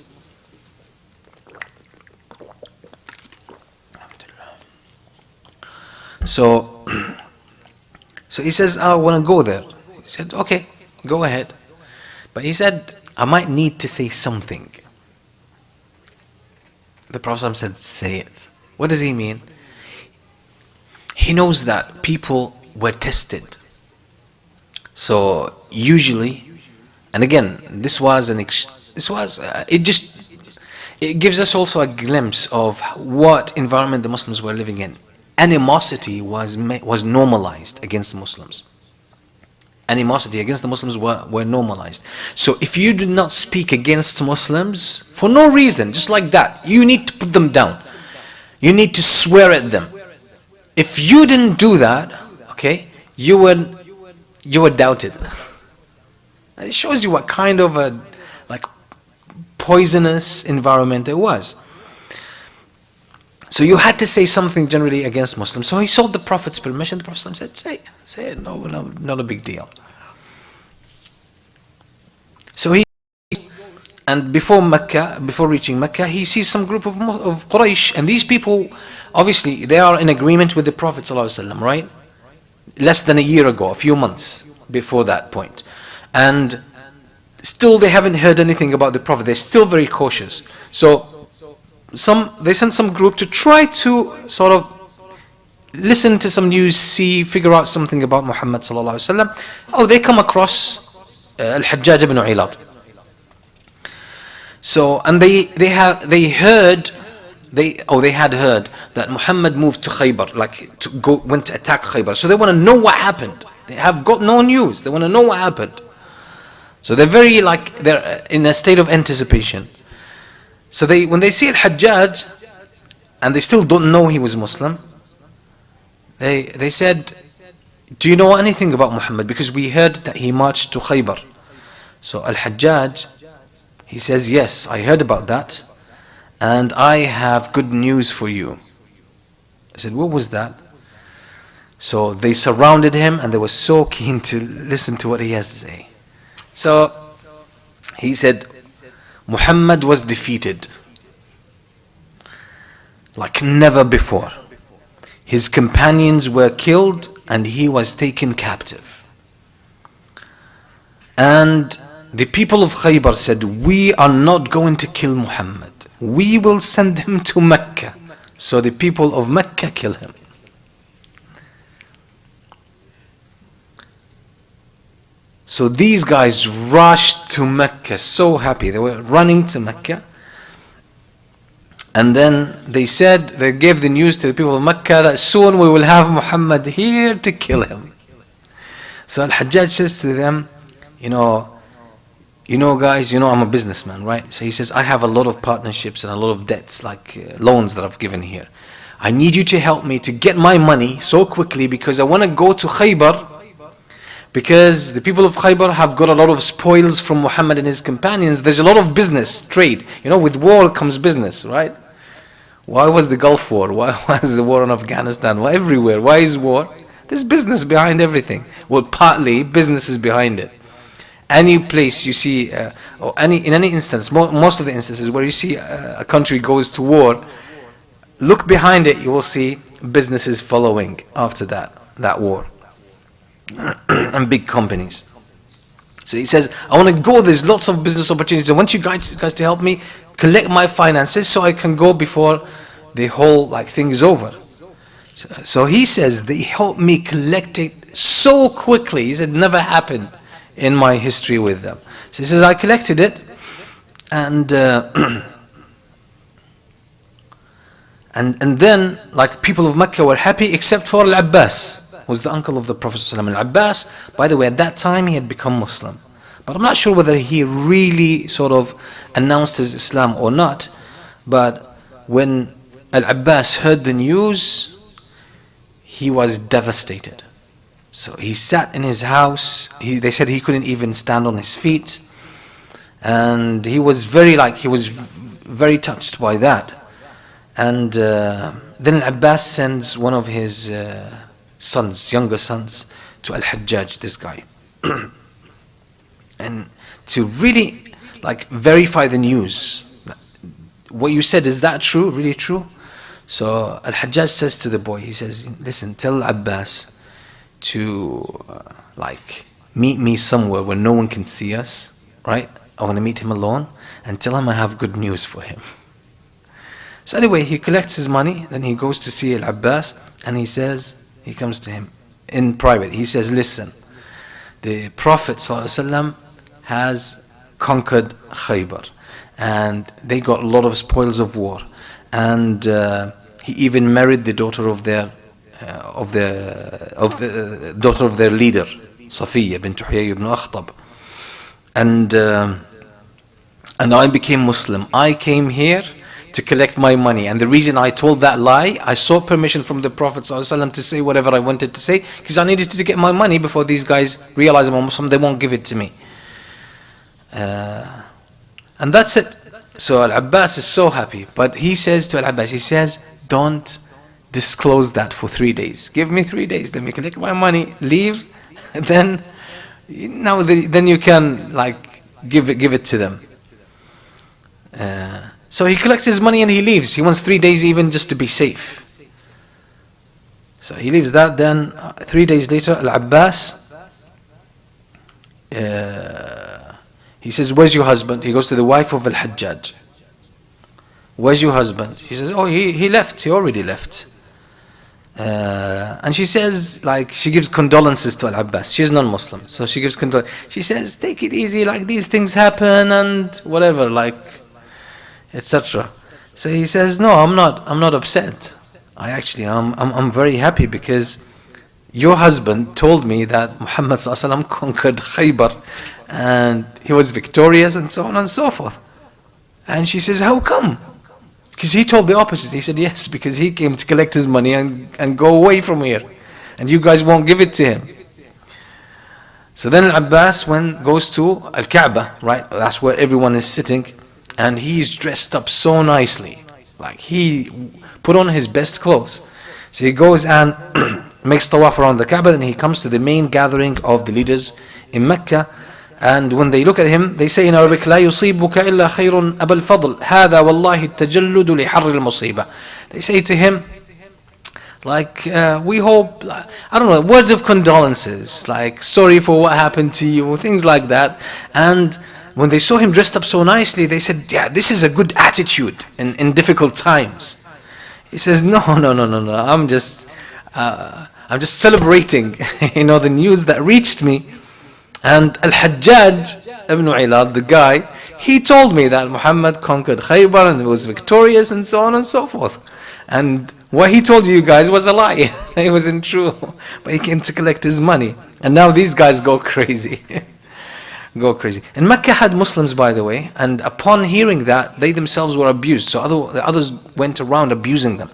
So he says, I want to go there. He said, okay, go ahead. But he said, I might need to say something. The Prophet said, say it. What does he mean? He knows that people were tested. So usually, and again, it gives us also a glimpse of what environment the Muslims were living in. Animosity was normalized against the Muslims. Animosity against the Muslims were normalized. So if you do not speak against Muslims for no reason, just like that, you need to put them down. You need to swear at them. If you didn't do that, okay, you were doubted. It shows you what kind of a poisonous environment it was. So you had to say something generally against Muslims. So he sought the Prophet's permission. The Prophet said, say it, no, not a big deal. So and before reaching Mecca, he sees some group of Quraysh, and these people, obviously, they are in agreement with the Prophet ﷺ, right? Less than a year ago, a few months before that point. And still they haven't heard anything about the Prophet. They're still very cautious. So they sent some group to try to sort of listen to some news, figure out something about Muhammad sallallahu alaihi wasallam. Oh, they come across al-Hajjaj ibn Ilat. So, and they had heard that Muhammad moved to Khyber, went to attack Khyber. So they want to know what happened. They have got no news. They want to know what happened. So they're in a state of anticipation. So when they see al-Hajjaj, and they still don't know he was Muslim, they said, do you know anything about Muhammad? Because we heard that he marched to Khyber. So al-Hajjaj, he says, yes, I heard about that, and I have good news for you. I said, what was that? So they surrounded him and they were so keen to listen to what he has to say. So he said, Muhammad was defeated like never before. His companions were killed and he was taken captive. And the people of Khyber said, we are not going to kill Muhammad. We will send him to Mecca. So the people of Mecca kill him. So these guys rushed to Mecca, so happy. They were running to Mecca. And then they said, they gave the news to the people of Mecca that soon we will have Muhammad here to kill him. So al-Hajjaj says to them, you know guys, I'm a businessman, right? So he says, I have a lot of partnerships and a lot of debts, like loans that I've given here. I need you to help me to get my money so quickly because I want to go to Khyber, because the people of Khyber have got a lot of spoils from Muhammad and his companions. There's a lot of business, trade. With war comes business, right? Why was the Gulf War? Why was the war in Afghanistan? Why everywhere? Why is war? There's business behind everything. Well, partly business is behind it. Any place you see, or in any instance, most of the instances where you see a country goes to war, look behind it, you will see businesses following after that war. And big companies. So he says, I want to go, there's lots of business opportunities. I want you guys to help me collect my finances so I can go before the whole thing is over. So he says, they helped me collect it so quickly. He said, never happened in my history with them. So he says, I collected it, and and then people of Mecca were happy except for al-Abbas, who was the uncle of the Prophet ﷺ. Al-Abbas, by the way, at that time he had become Muslim. But I'm not sure whether he really sort of announced his Islam or not. But when Al-Abbas heard the news, he was devastated. So he sat in his house. They said he couldn't even stand on his feet. And he was very touched by that. And then Al-Abbas sends one of his younger sons, to al-Hajjaj, this guy, and to really verify the news. What you said, is that true, really true? So al-Hajjaj says to the boy, he says, listen, tell Abbas to meet me somewhere where no one can see us, right? I want to meet him alone, and tell him I have good news for him. So anyway, he collects his money, then he goes to see al-Abbas, and he comes to him in private. He says, listen, the Prophet ﷺ has conquered Khyber, and they got a lot of spoils of war, and he even married the daughter of the daughter of their leader, Safiyyah bint Huyay ibn Akhtab, and I became Muslim. I came here to collect my money, and the reason I told that lie, I sought permission from the Prophet ﷺ to say whatever I wanted to say, because I needed to get my money before these guys realize I'm a Muslim. They won't give it to me, and that's it. So Al-Abbas is so happy, but he says to Al-Abbas, he says, don't disclose that for 3 days. Give me 3 days, then we collect my money, leave, then you can give it to them. So he collects his money and he leaves. He wants 3 days even just to be safe. So he leaves that. Then 3 days later, Al-Abbas, he says, where's your husband? He goes to the wife of Al-Hajjaj. Where's your husband? She says, oh, he left. He already left. And she says, she gives condolences to Al-Abbas. She's non-Muslim, so she gives condolences. She says, take it easy, these things happen and whatever, etc. So he says, no, I'm not upset. I'm very happy, because your husband told me that Muhammad ﷺ conquered Khyber and he was victorious and so on and so forth. And she says, how come? Because he told the opposite. He said, yes, because he came to collect his money and go away from here, and you guys won't give it to him. So then Al-Abbas goes to Al-Kaaba, right? That's where everyone is sitting. And he's dressed up so nicely. Like he put on his best clothes. So he goes and makes tawaf around the Kaaba, and he comes to the main gathering of the leaders in Mecca. And when they look at him, they say in Arabic, لا يصيبك إلا خير أبا الفضل هذا والله التجلد لحر المصيبة. They say to him, like, we hope, I don't know, words of condolences, like, sorry for what happened to you, things like that. And when they saw him dressed up so nicely, they said, yeah, this is a good attitude in difficult times. He says, no, I'm just celebrating, the news that reached me. And al-Hajjaj ibn Ilad, the guy, he told me that Muhammad conquered Khyber and was victorious and so on and so forth. And what he told you guys was a lie. It wasn't true. But he came to collect his money. And now these guys go crazy. Go crazy. And Mecca had Muslims, by the way, and upon hearing that, they themselves were abused. So the others went around abusing them.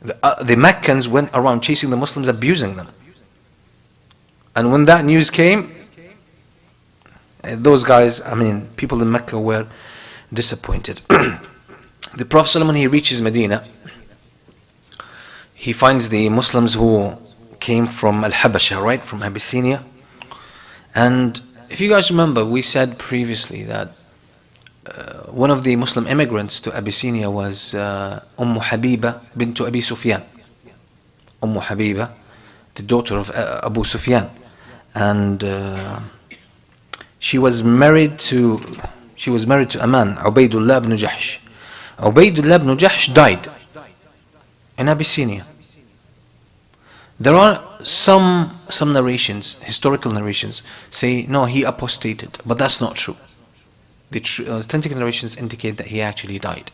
The Meccans went around chasing the Muslims, abusing them. And when that news came, those guys, people in Mecca were disappointed. The Prophet ﷺ, when he reaches Medina, he finds the Muslims who came from al-Habasha, right, from Abyssinia. And if you guys remember, we said previously that one of the Muslim immigrants to Abyssinia was Umm Habibah bint Abi Sufyan. Umm Habibah, the daughter of Abu Sufyan. And she was married to a man, Ubaydullah ibn Jahsh. Ubaydullah ibn Jahsh died in Abyssinia. There are some narrations, historical narrations, say no, he apostated, but that's not true. The authentic narrations indicate that he actually died.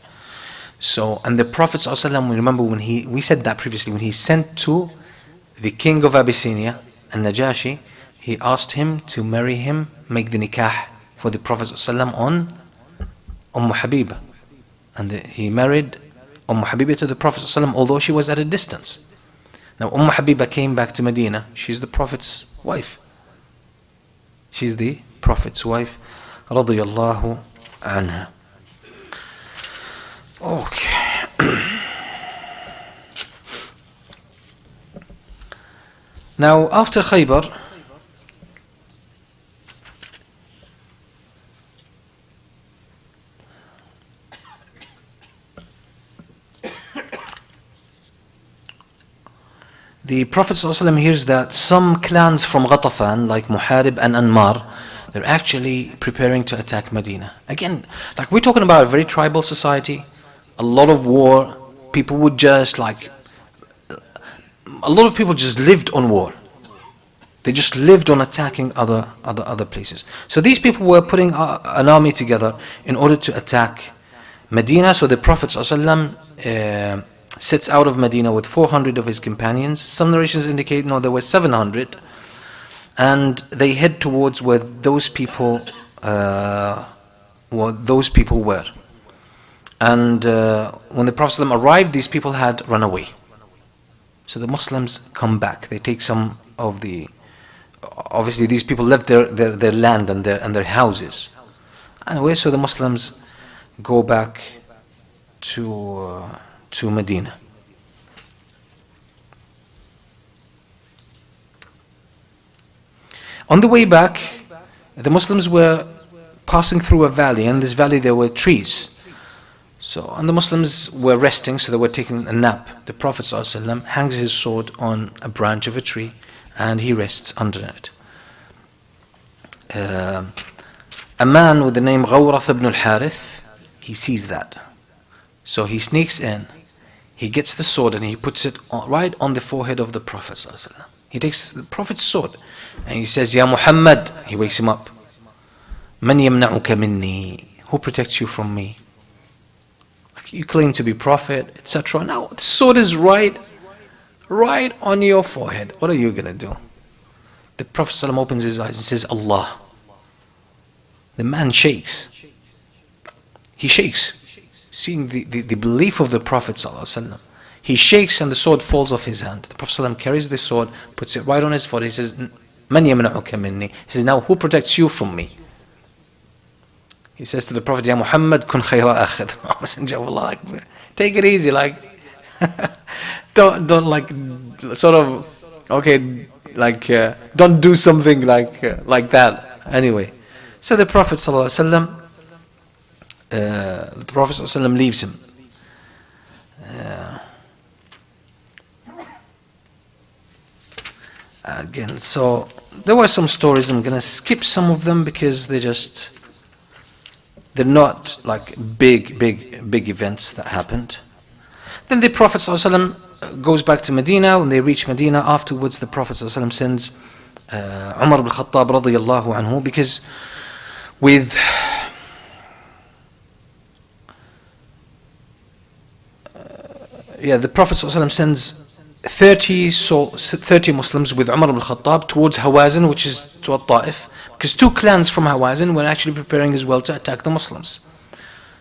So, and the Prophet ﷺ, we remember we said that previously, when he sent to the king of Abyssinia, al-Najashi, he asked him to marry him, make the nikah for the Prophet ﷺ on Umm Habibah. And he married Umm Habibah to the Prophet ﷺ, although she was at a distance. Now Umm Habibah came back to Medina. She's the Prophet's wife. She's the Prophet's wife. Radiyallahu anha. Okay. Now after Khyber, the Prophet ﷺ hears that some clans from Ghatafan, like Muharib and Anmar, they're actually preparing to attack Medina. Again, like we're talking about a very tribal society, a lot of war, people would just a lot of people just lived on war. They just lived on attacking other places. So these people were putting an army together in order to attack Medina. So the Prophet ﷺ sets out of Medina with 400 of his companions. Some narrations indicate no, there were 700, and they head towards where those people were. And when the Prophet ﷺ arrived, these people had run away. So the Muslims come back. They take some of the. Obviously, these people left their land and their houses. Anyway, so the Muslims go back to Medina. On the way back, the Muslims were passing through a valley, and in this valley there were trees. So, and the Muslims were resting, so they were taking a nap. The Prophet ﷺ hangs his sword on a branch of a tree, and he rests under it. A man with the name Ghawrath ibn al-Harith, he sees that. So he sneaks in, he gets the sword and he puts it right on the forehead of the Prophet ﷺ. He takes the Prophet's sword and he says, Ya Muhammad, he wakes him up. Man yamna'uka minni, who protects you from me? You claim to be Prophet, etc. Now the sword is right on your forehead. What are you going to do? The Prophet ﷺ opens his eyes and says, Allah. The man shakes. He shakes. Seeing the belief of the Prophet ﷺ. He shakes and the sword falls off his hand. The Prophet ﷺ carries the sword, puts it right on his forehead. He says, من يمنعك مني. He says, now who protects you from me? He says to the Prophet, Ya Muhammad, kun khayra akhid. Messenger of Allah, like, take it easy, like, don't like, sort of, okay, like, don't do something like that. Anyway, so the Prophet ﷺ, leaves him. Again, so there were some stories. I'm gonna skip some of them because they're not like big events that happened. Then the Prophet ﷺ goes back to Medina. When they reach Medina, afterwards the Prophet ﷺ sends Umar ibn Khattab radiyallahu anhu, because with the Prophet ﷺ sends 30 Muslims with Umar ibn Khattab towards Hawazin, which is to Ta'if, because two clans from Hawazin were actually preparing as well to attack the Muslims.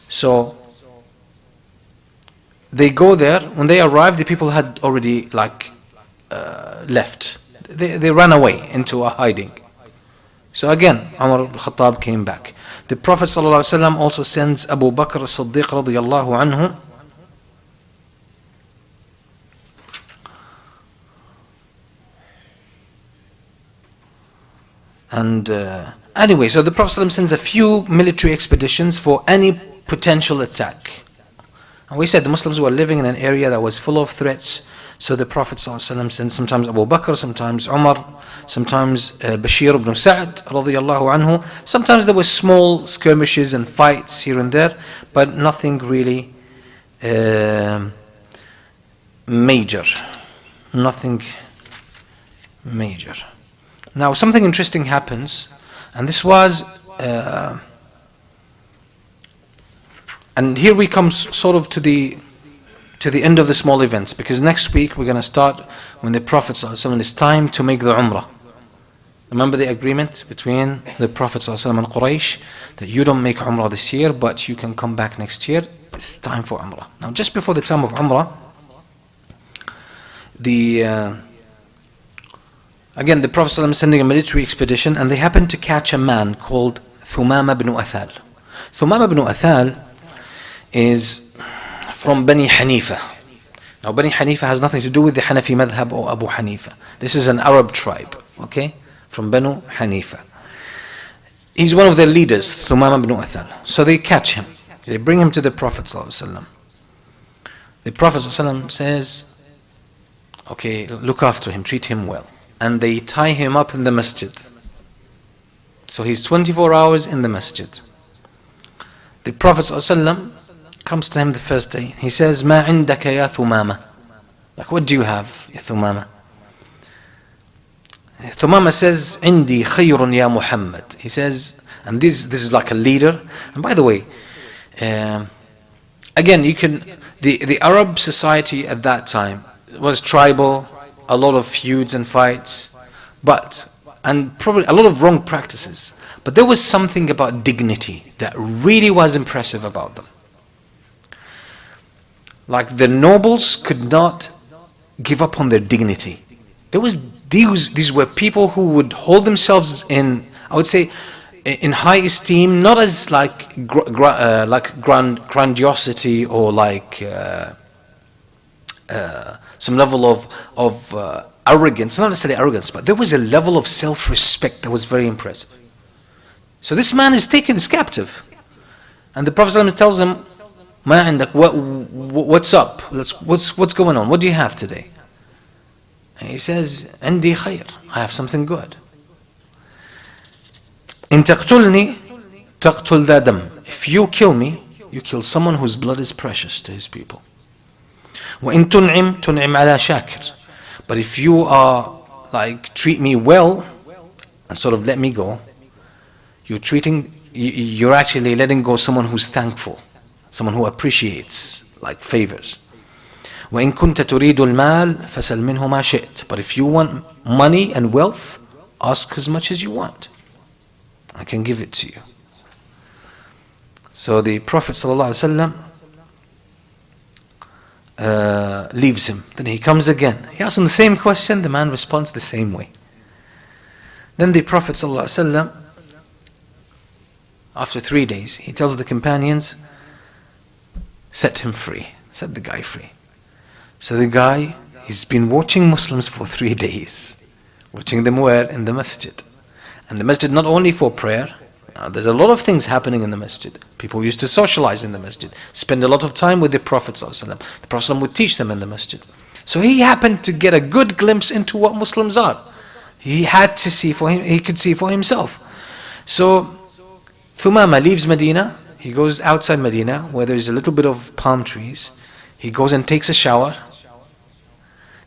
So they go there. When they arrive, the people had already left. They ran away into a hiding. So again, Umar ibn Khattab came back. The Prophet ﷺ also sends Abu Bakr as-Siddiq radiyallahu anhu. And anyway, so the Prophet ﷺ sends a few military expeditions for any potential attack. And we said the Muslims were living in an area that was full of threats. So the Prophet ﷺ sends sometimes Abu Bakr, sometimes Umar, sometimes Bashir ibn Sa'd radiyallahu anhu. Sometimes there were small skirmishes and fights here and there, but nothing really major. Nothing major. Now something interesting happens, and this was, and here we come sort of to the end of the small events, because next week we're going to start when the Prophet ﷺ, it's time to make the Umrah. Remember the agreement between the Prophet ﷺ and Quraysh, that you don't make Umrah this year, but you can come back next year. It's time for Umrah. Now just before the time of Umrah, again, the Prophet ﷺ is sending a military expedition, and they happen to catch a man called Thumamah ibn Uthal. Thumamah ibn Uthal is from Bani Hanifa. Now Bani Hanifa has nothing to do with the Hanafi madhab or Abu Hanifa. This is an Arab tribe, okay, from Banu Hanifa. He's one of their leaders, Thumamah ibn Uthal. So they catch him. They bring him to the Prophet ﷺ. The Prophet ﷺ says, okay, look after him, treat him well. And they tie him up in the masjid. So he's 24 hours in the masjid. The Prophet ﷺ comes to him the first day. He says, "Ma indaka ya Thumamah." Like, what do you have, ya Thumamah? Thumamah says, "Indi khayrun ya Muhammad." He says, and this is like a leader. And by the way, again, the Arab society at that time was tribal. A lot of feuds and fights, and probably a lot of wrong practices. But there was something about dignity that really was impressive about them. Like the nobles could not give up on their dignity. These were people who would hold themselves in, I would say, in high esteem, not as like grandiosity or like some level of arrogance, not necessarily arrogance, but there was a level of self-respect that was very impressive. So this man is taken as captive, and the Prophet ﷺ tells him, "Ma indak, what's up? What's going on? What do you have today?" And he says, "Indi khayr, I have something good. In taqtulni, taqtul dha dam. If you kill me, you kill someone whose blood is precious to his people. وَإِن تُنْعِمْ تُنْعِمْ عَلَى شَاكِرٍ. But if you are like treat me well and sort of let me go, you're actually letting go someone who's thankful, someone who appreciates like favors. وَإِن كُنْتَ تُرِيدُ الْمَالِ فَسَلْ مِنْهُ مَا شِئْتَ. But if you want money and wealth, ask as much as you want. I can give it to you." So the Prophet ﷺ leaves him. Then he comes again. He asks him the same question. The man responds the same way. Then the Prophet ﷺ, after 3 days, he tells the companions, set him free, set the guy free. So the guy, he's been watching Muslims for 3 days. Watching them where? In the masjid. And the masjid not only for prayer, there's a lot of things happening in the masjid. People used to socialize in the masjid, spend a lot of time with the Prophet ﷺ. The Prophet ﷺ would teach them in the masjid. So he happened to get a good glimpse into what Muslims are. He had to see for him, he could see for himself. So Thumamah leaves Medina, he goes outside Medina where there is a little bit of palm trees. He goes and takes a shower.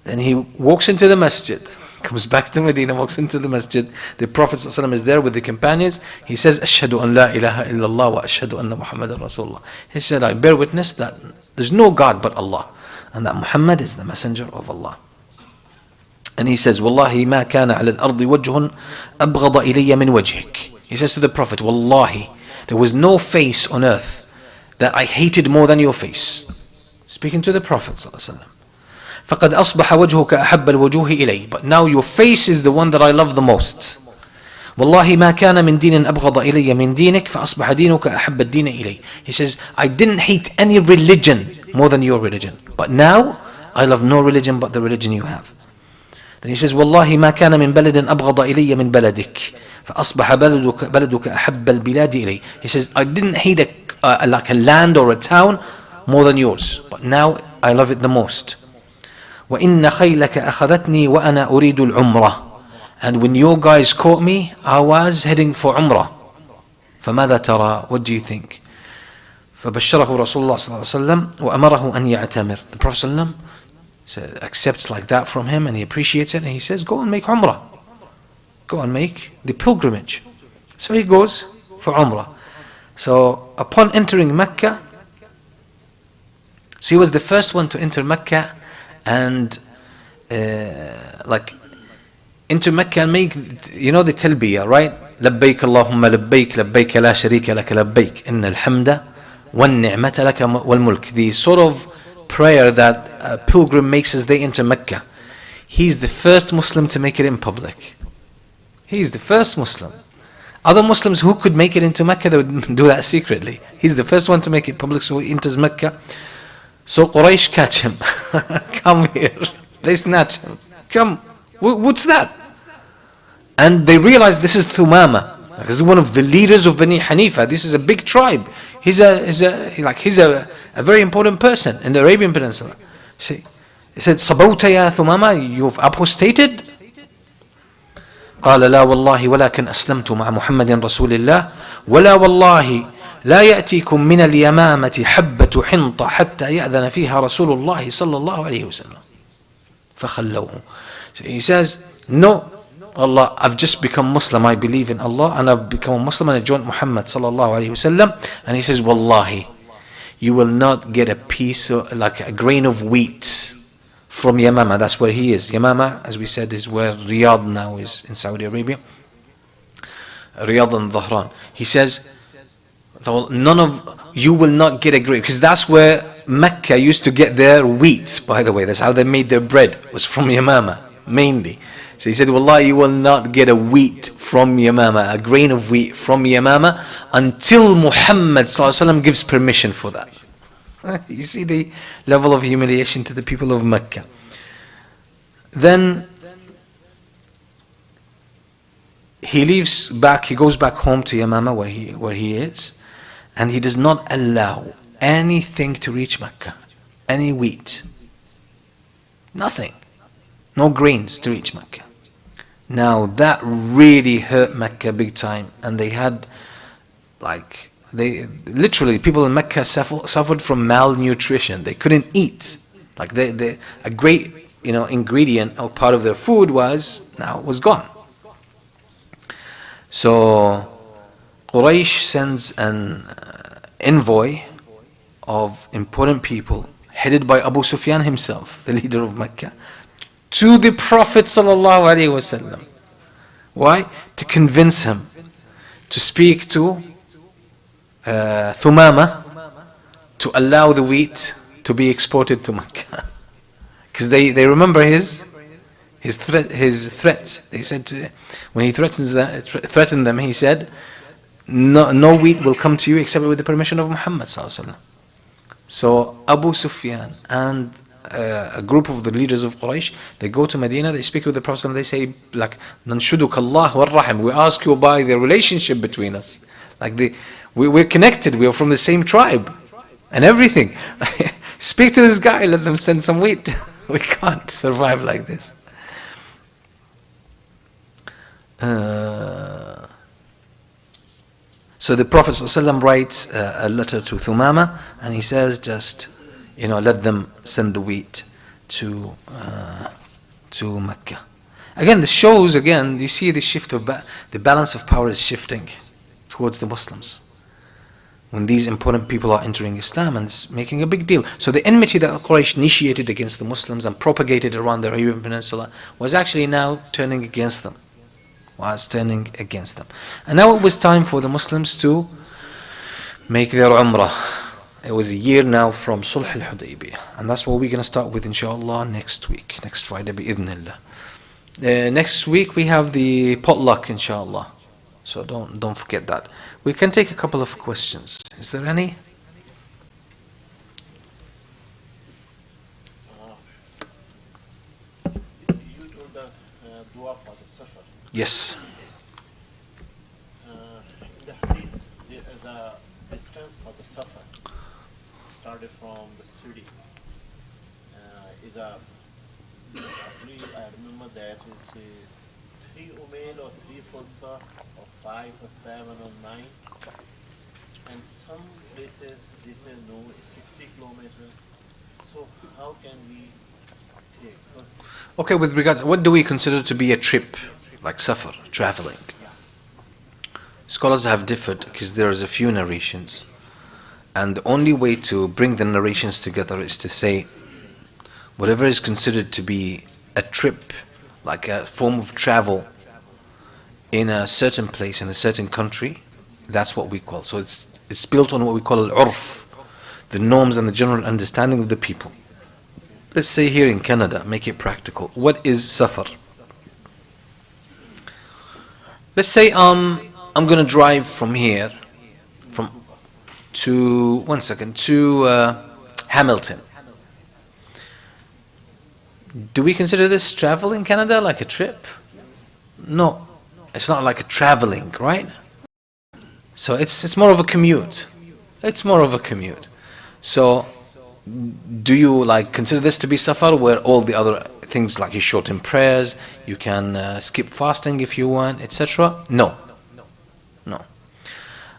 Then he walks into the masjid, comes back to Medina, walks into the masjid. The Prophet ﷺ is there with the companions. He says, Ashhadu an la ilaha illallah wa ashhadu anna Muhammadan Rasulullah. He said, I bear witness that there's no God but Allah, and that Muhammad is the messenger of Allah. And he says, Wallahi ma kana ala al-ardi wajhun abghada ilayya min wajhik. He says to the Prophet, Wallahi, there was no face on earth that I hated more than your face. Speaking to the Prophet ﷺ. فَقَدْ أَصْبَحَ وَجْهُكَ أَحَبَّ الْوُجُوهِ إِلَيْهِ. But now your face is the one that I love the most. وَاللَّهِ مَا كَانَ مِنْ دِينٍ أَبْغَضَ إِلَيَّ مِنْ دِينِكَ فَأَصْبَحَ دِينُكَ أَحَبَّ الدِّينِ إِلَيْهِ. He says, I didn't hate any religion more than your religion. But now, I love no religion but the religion you have. Then he says, وَاللَّهِ مَا كَانَ مِنْ بَلَدٍ أَبْغَضَ إِلَيَّ مِنْ بَلَدِكَ فَأَصْبَحَ بَلَدُكَ أَحَبَّ الْبِلَادِ إِلَيْهِ. He says, I didn't hate like a land or a town more than yours. But now, I love it the most. وَإِنَّ خَيْلَكَ أَخَذَتْنِي وَأَنَا أُرِيدُ الْعُمْرَةِ. And when your guys caught me, I was heading for Umrah. فَمَاذَا تَرَى? What do you think? فَبَشَّرَهُ رَسُولُ اللَّهِ صَلَّى اللَّهُ عَلَيْهِ وَسَلَّمَ وَأَمَرَهُ أَنْ يَعْتَمِرْ. The Prophet ﷺ accepts like that from him and he appreciates it and he says, go and make Umrah. Go and make the pilgrimage. So he goes for Umrah. So upon entering Mecca, so he was the first one to enter Mecca and into Mecca and make, you know, the talbiyah, right? لبيك اللهم لبيك لبيك لا شريك لك لبيك إن الحمد والنعمة لك والملك. The sort of prayer that a pilgrim makes as they enter Mecca. He's the first Muslim to make it in public. He's the first Muslim. Other Muslims who could make it into Mecca, they would do that secretly. He's the first one to make it public, so he enters Mecca. So Quraysh catch him. Come here. They snatch him. Come. What's that? And they realize this is Thumamah. This is one of the leaders of Bani Hanifa. This is a big tribe. He's a very important person in the Arabian Peninsula. See, he said, "Sabawta ya Thumamah, you've apostated." قال لا والله ولكن أسلمت مع محمد رسول الله ولا والله لا يأتيكم من اليمامة حبة حنطة حتى يأذن فيها رسول الله صلى الله عليه وسلم فخلوه. So he says, no, Allah, I've just become Muslim, I believe in Allah and I've become a Muslim and I joined Muhammad صلى الله عليه وسلم. And he says, Wallahi, you will not get a piece of, like a grain of wheat from Yamama. That's where he is. Yamama, as we said, is where Riyadh now is in Saudi Arabia. Riyadh and Dhahran. He says, none of you will not get a grain, because that's where Mecca used to get their wheat, by the way. That's how they made their bread, was from Yamama, mainly. So he said, Wallahi, you will not get a wheat from Yamama, a grain of wheat from Yamama, until Muhammad ﷺ gives permission for that. You see the level of humiliation to the people of Mecca. Then he leaves back, he goes back home to Yamama where he is, and he does not allow anything to reach Mecca. Any wheat. Nothing. No grains to reach Mecca. Now that really hurt Mecca big time, and they had literally people in Mecca suffered from malnutrition. They couldn't eat. Like a great ingredient or part of their food was gone. So Quraysh sends an envoy of important people headed by Abu Sufyan himself, the leader of Mecca, to the Prophet ﷺ. Why? To convince him to speak to Thumamah to allow the wheat to be exported to Mecca. Because they remember his his threats. He said when he threatened them, he said, no wheat will come to you except with the permission of Muhammad sallallahu alaihi wasallam. So Abu Sufyan and a group of the leaders of Quraysh, they go to Medina, they speak with the Prophet, they say like, Nanshuduk Allah wal Rahim, we ask you by the relationship between us. Like we're connected, we are from the same tribe and everything. Speak to this guy, let them send some wheat. We can't survive like this. So the Prophet ﷺ writes a letter to Thumamah, and he says, just, let them send the wheat to Mecca. Again, this shows, you see the shift of the balance of power is shifting towards the Muslims. When these important people are entering Islam, and it's making a big deal. So the enmity that Quraysh initiated against the Muslims and propagated around the Arabian Peninsula was actually now turning against them. And now it was time for the Muslims to make their Umrah. It was a year now from Sulh al-Hudaybiyah, and that's what we're going to start with inshallah next week, next Friday bi'idhnillah. Next week we have the potluck inshallah, so don't forget that. We can take a couple of questions. Is there any? You do the dua for the safar. Yes. In the hadith, the distance for the safar started from the city. I remember that is 3 umail or 3 fursa or 5 or 7 or 9. And some places they say no, it's 60 kilometers. So how can we take? Okay, with regard, what do we consider to be a trip, like safar, traveling? Scholars have differed because there's a few narrations, and the only way to bring the narrations together is to say whatever is considered to be a trip, like a form of travel in a certain place, in a certain country, that's what we call. So it's built on what we call al-urf, the norms and the general understanding of the people. Let's say here in Canada, make it practical. What is safar? Let's say I'm going to drive from here, to Hamilton. Do we consider this travel in Canada, like a trip? No, it's not like a traveling, right? So it's more of a commute. So do you consider this to be safar, where all the other things like you shorten prayers, you can skip fasting if you want, etc.? No.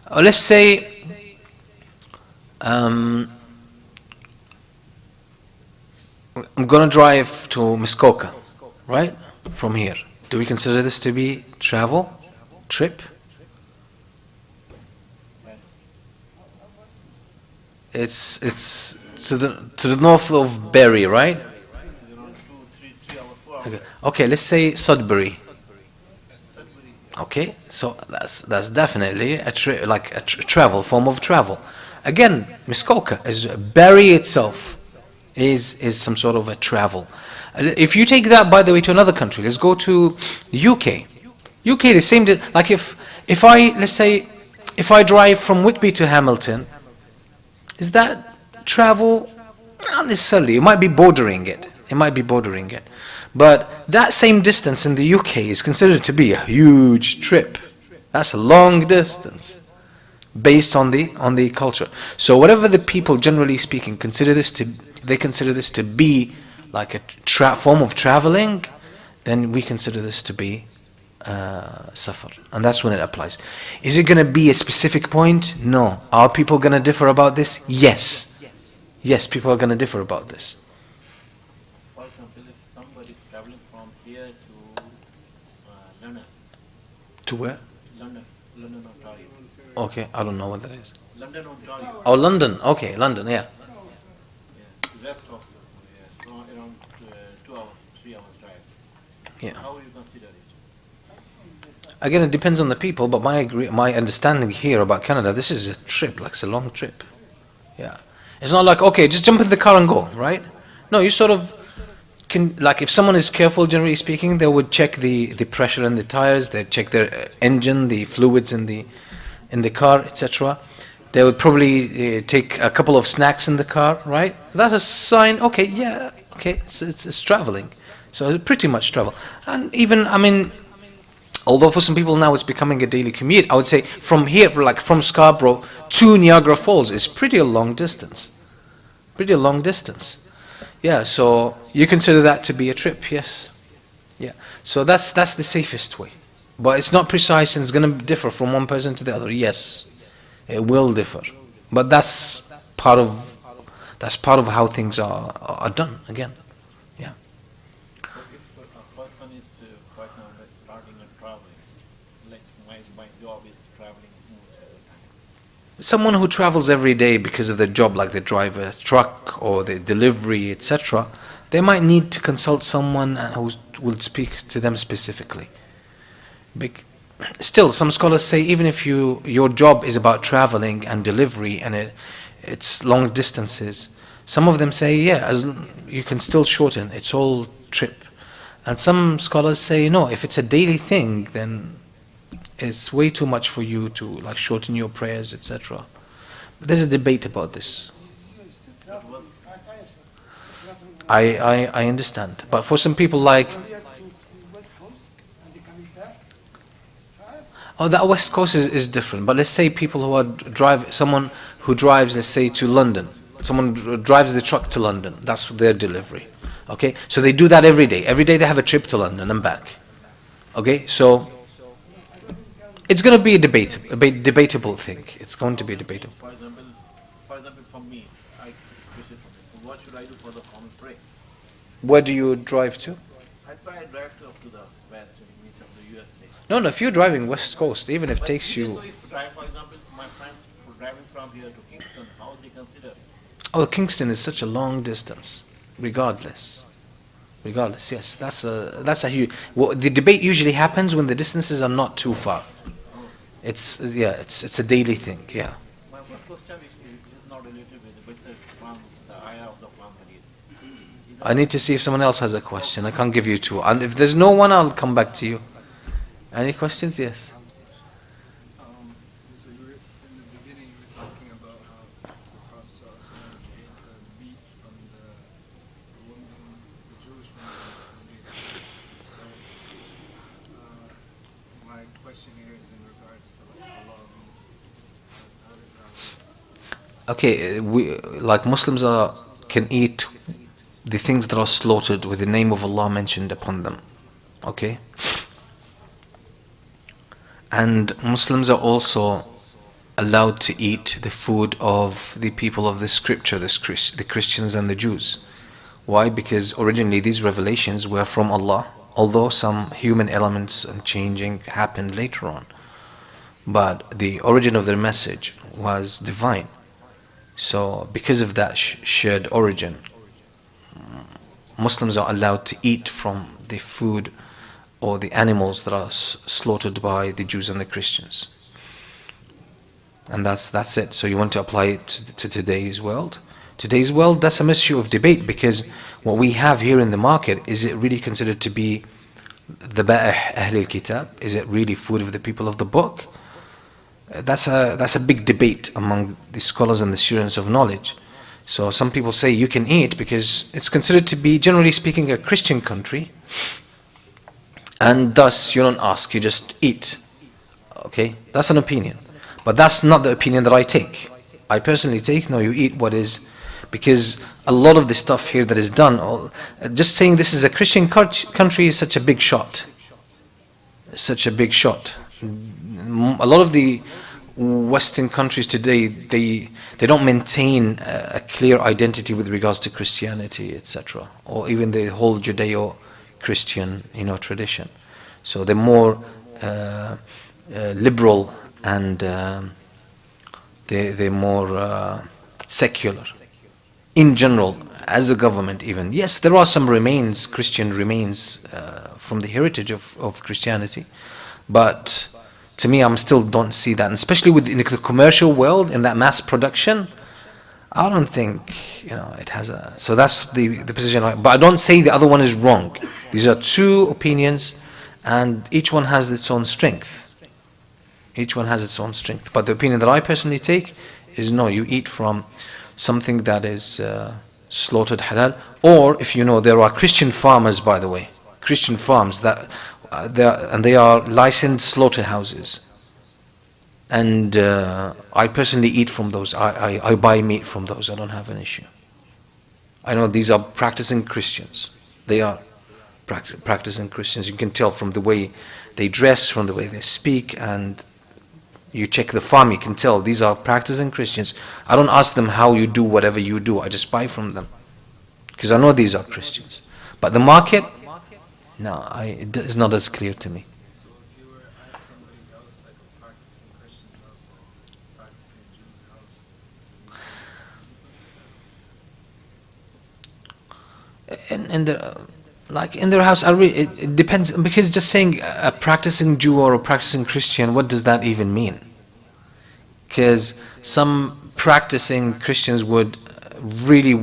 Let's say I'm gonna drive to Muskoka, right? From here. Do we consider this to be travel, trip? It's to the north of Barrie, right? Okay, let's say Sudbury. Okay, so that's definitely a travel, form of travel. Again, Muskoka is Barrie itself is some sort of a travel. If you take that, by the way, to another country, let's go to the UK. UK, the same. Like if I drive from Whitby to Hamilton, is that travel? Not necessarily. It might be bordering it. But that same distance in the UK is considered to be a huge trip. That's a long distance, based on the culture. So whatever the people, generally speaking, consider this to be like a form of traveling, then we consider this to be safar, and that's when it applies. Is it going to be a specific point? No. Are people going to differ about this? Yes, people are going to differ about this. For example, if somebody is traveling from here to London. To where? London, Ontario. Okay, I don't know what that is. London, Ontario. Oh, London. Okay, London. Yeah. West of so around 2 hours, 3 hours drive. Yeah. How will you consider it? Again, it depends on the people, but my understanding here about Canada, this is a trip, like it's a long trip. Yeah. It's not like, okay, just jump in the car and go, right? No, you sort of like if someone is careful, generally speaking, they would check the pressure in the tires, they check their engine, the fluids in the car, etc. They would probably take a couple of snacks in the car, right? That's a sign. Okay, yeah, okay, it's traveling, so it's pretty much travel. And even, I mean, although for some people now it's becoming a daily commute, I would say from here, like from Scarborough to Niagara Falls, is pretty a long distance. Pretty a long distance. Yeah, so you consider that to be a trip, yes. Yeah, so that's the safest way. But it's not precise and it's going to differ from one person to the other. Yes, it will differ. But that's part of how things are done, again. Yeah. So if a person is, for example, starting and traveling, like my job is traveling most of the time. Someone who travels every day because of their job, like they drive a truck or the delivery, etc., they might need to consult someone who will speak to them specifically. Still, some scholars say even if your job is about traveling and delivery and it's long distances, some of them say, yeah, you can still shorten, it's all trip. And some scholars say, no, if it's a daily thing, then it's way too much for you to like shorten your prayers, etc. There's a debate about this. I understand, but for some people like, oh, that West Coast is different. But let's say people someone who drives, let's say, to London. Someone drives the truck to London. That's their delivery. Okay, so they do that every day. Every day they have a trip to London and back. Okay, so it's going to be a debatable thing. It's going to be debatable. For example, for me, especially for me, so what should I do for the common prayer? Where do you drive to? I drive up to the west, means of the USA. No, if you're driving West Coast, even if it takes you... If drive, for example, my friends for driving from here to Kingston, how they consider it? Oh, Kingston is such a long distance, regardless, yes, that's a huge... Well, the debate usually happens when the distances are not too far. It's a daily thing, yeah. My question is not related with it, but it's from the ayah of the Quran. I need to see if someone else has a question. I can't give you two. And if there's no one, I'll come back to you. Any questions? Yes. So in the beginning you were talking about how the Prophet ﷺ ate the meat from the woman, the Jewish woman. So my question here is in regards to like halal meat. How does that work? Okay, we like Muslims can eat the things that are slaughtered with the name of Allah mentioned upon them. Okay. And Muslims are also allowed to eat the food of the people of the scripture, the Christians and the Jews. Why? Because originally these revelations were from Allah, although some human elements and changing happened later on. But the origin of their message was divine. So because of that shared origin, Muslims are allowed to eat from the food or the animals that are slaughtered by the Jews and the Christians. And that's it. So you want to apply it to today's world? Today's world, that's an issue of debate, because what we have here in the market, is it really considered to be the Ba'ih Ahl al-Kitab? Is it really food of the people of the book? That's a big debate among the scholars and the students of knowledge. So some people say you can eat because it's considered to be, generally speaking, a Christian country, and thus you don't ask, you just eat. Okay, that's an opinion, but that's not the opinion that I take. I personally take, no, you eat what is, because a lot of the stuff here that is done, just saying this is a Christian country is such a big shot. Such a big shot. A lot of the Western countries today, they don't maintain a clear identity with regards to Christianity, etc., or even the whole Judeo-Christian, tradition. So they're more liberal, and they're more secular in general, as a government even. Yes, there are some Christian remains from the heritage of Christianity, but to me, I still don't see that, and especially in the commercial world, in that mass production, I don't think, it has a... So that's the position. But I don't say the other one is wrong. These are two opinions, and each one has its own strength. Each one has its own strength. But the opinion that I personally take is no, you eat from something that is slaughtered halal. Or, if you know, there are Christian farmers, by the way. Christian farms, they are licensed slaughterhouses. And I personally eat from those. I buy meat from those. I don't have an issue. I know these are practicing Christians. They are practicing Christians. You can tell from the way they dress, from the way they speak, and you check the farm, you can tell these are practicing Christians. I don't ask them how you do whatever you do. I just buy from them because I know these are Christians. But the market, no, it is not as clear to me. So if you were at somebody's house, like a practicing Christian house or practicing Jew's house, In their house, it depends, because just saying a practicing Jew or a practicing Christian, what does that even mean? Because some practicing Christians would really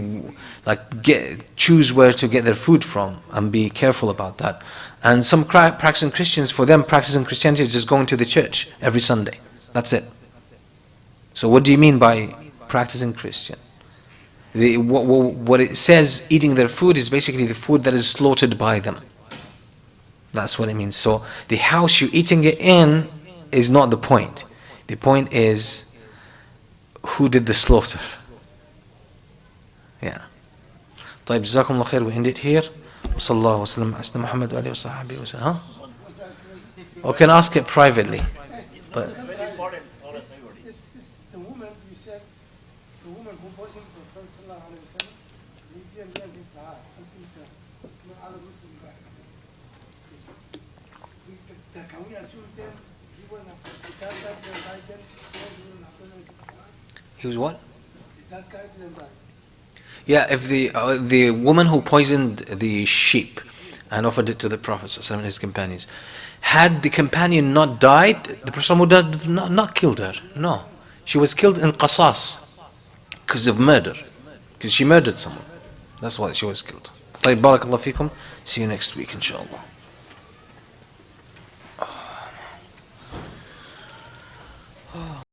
choose where to get their food from and be careful about that. And some practicing Christians, for them, practicing Christianity is just going to the church every Sunday. That's it. So what do you mean by practicing Christian? What it says, eating their food, is basically the food that is slaughtered by them. That's what it means. So the house you're eating it in is not the point. The point is who did the slaughter. Yeah. طيب جزاكم الله خير. We end it here. وصلى الله وسلم على سيدنا محمد وآله وصحبه وسلم. Or can ask it privately. But Very important for everybody. It's the woman, you said, the woman who poisoned the Prophet sallallahu alaihi wasallam, he didn't get it until the other Muslim guy. Can we assume then he went after that guy didn't die then? he was what? That guy didn't die. Yeah, if the woman who poisoned the sheep and offered it to the Prophet ﷺ and his companions, had the companion not died, the Prophet would have not killed her. No, she was killed in qasas because of murder, because she murdered someone. That's why she was killed. طيب بارك الله فيكم. See you next week, inshallah.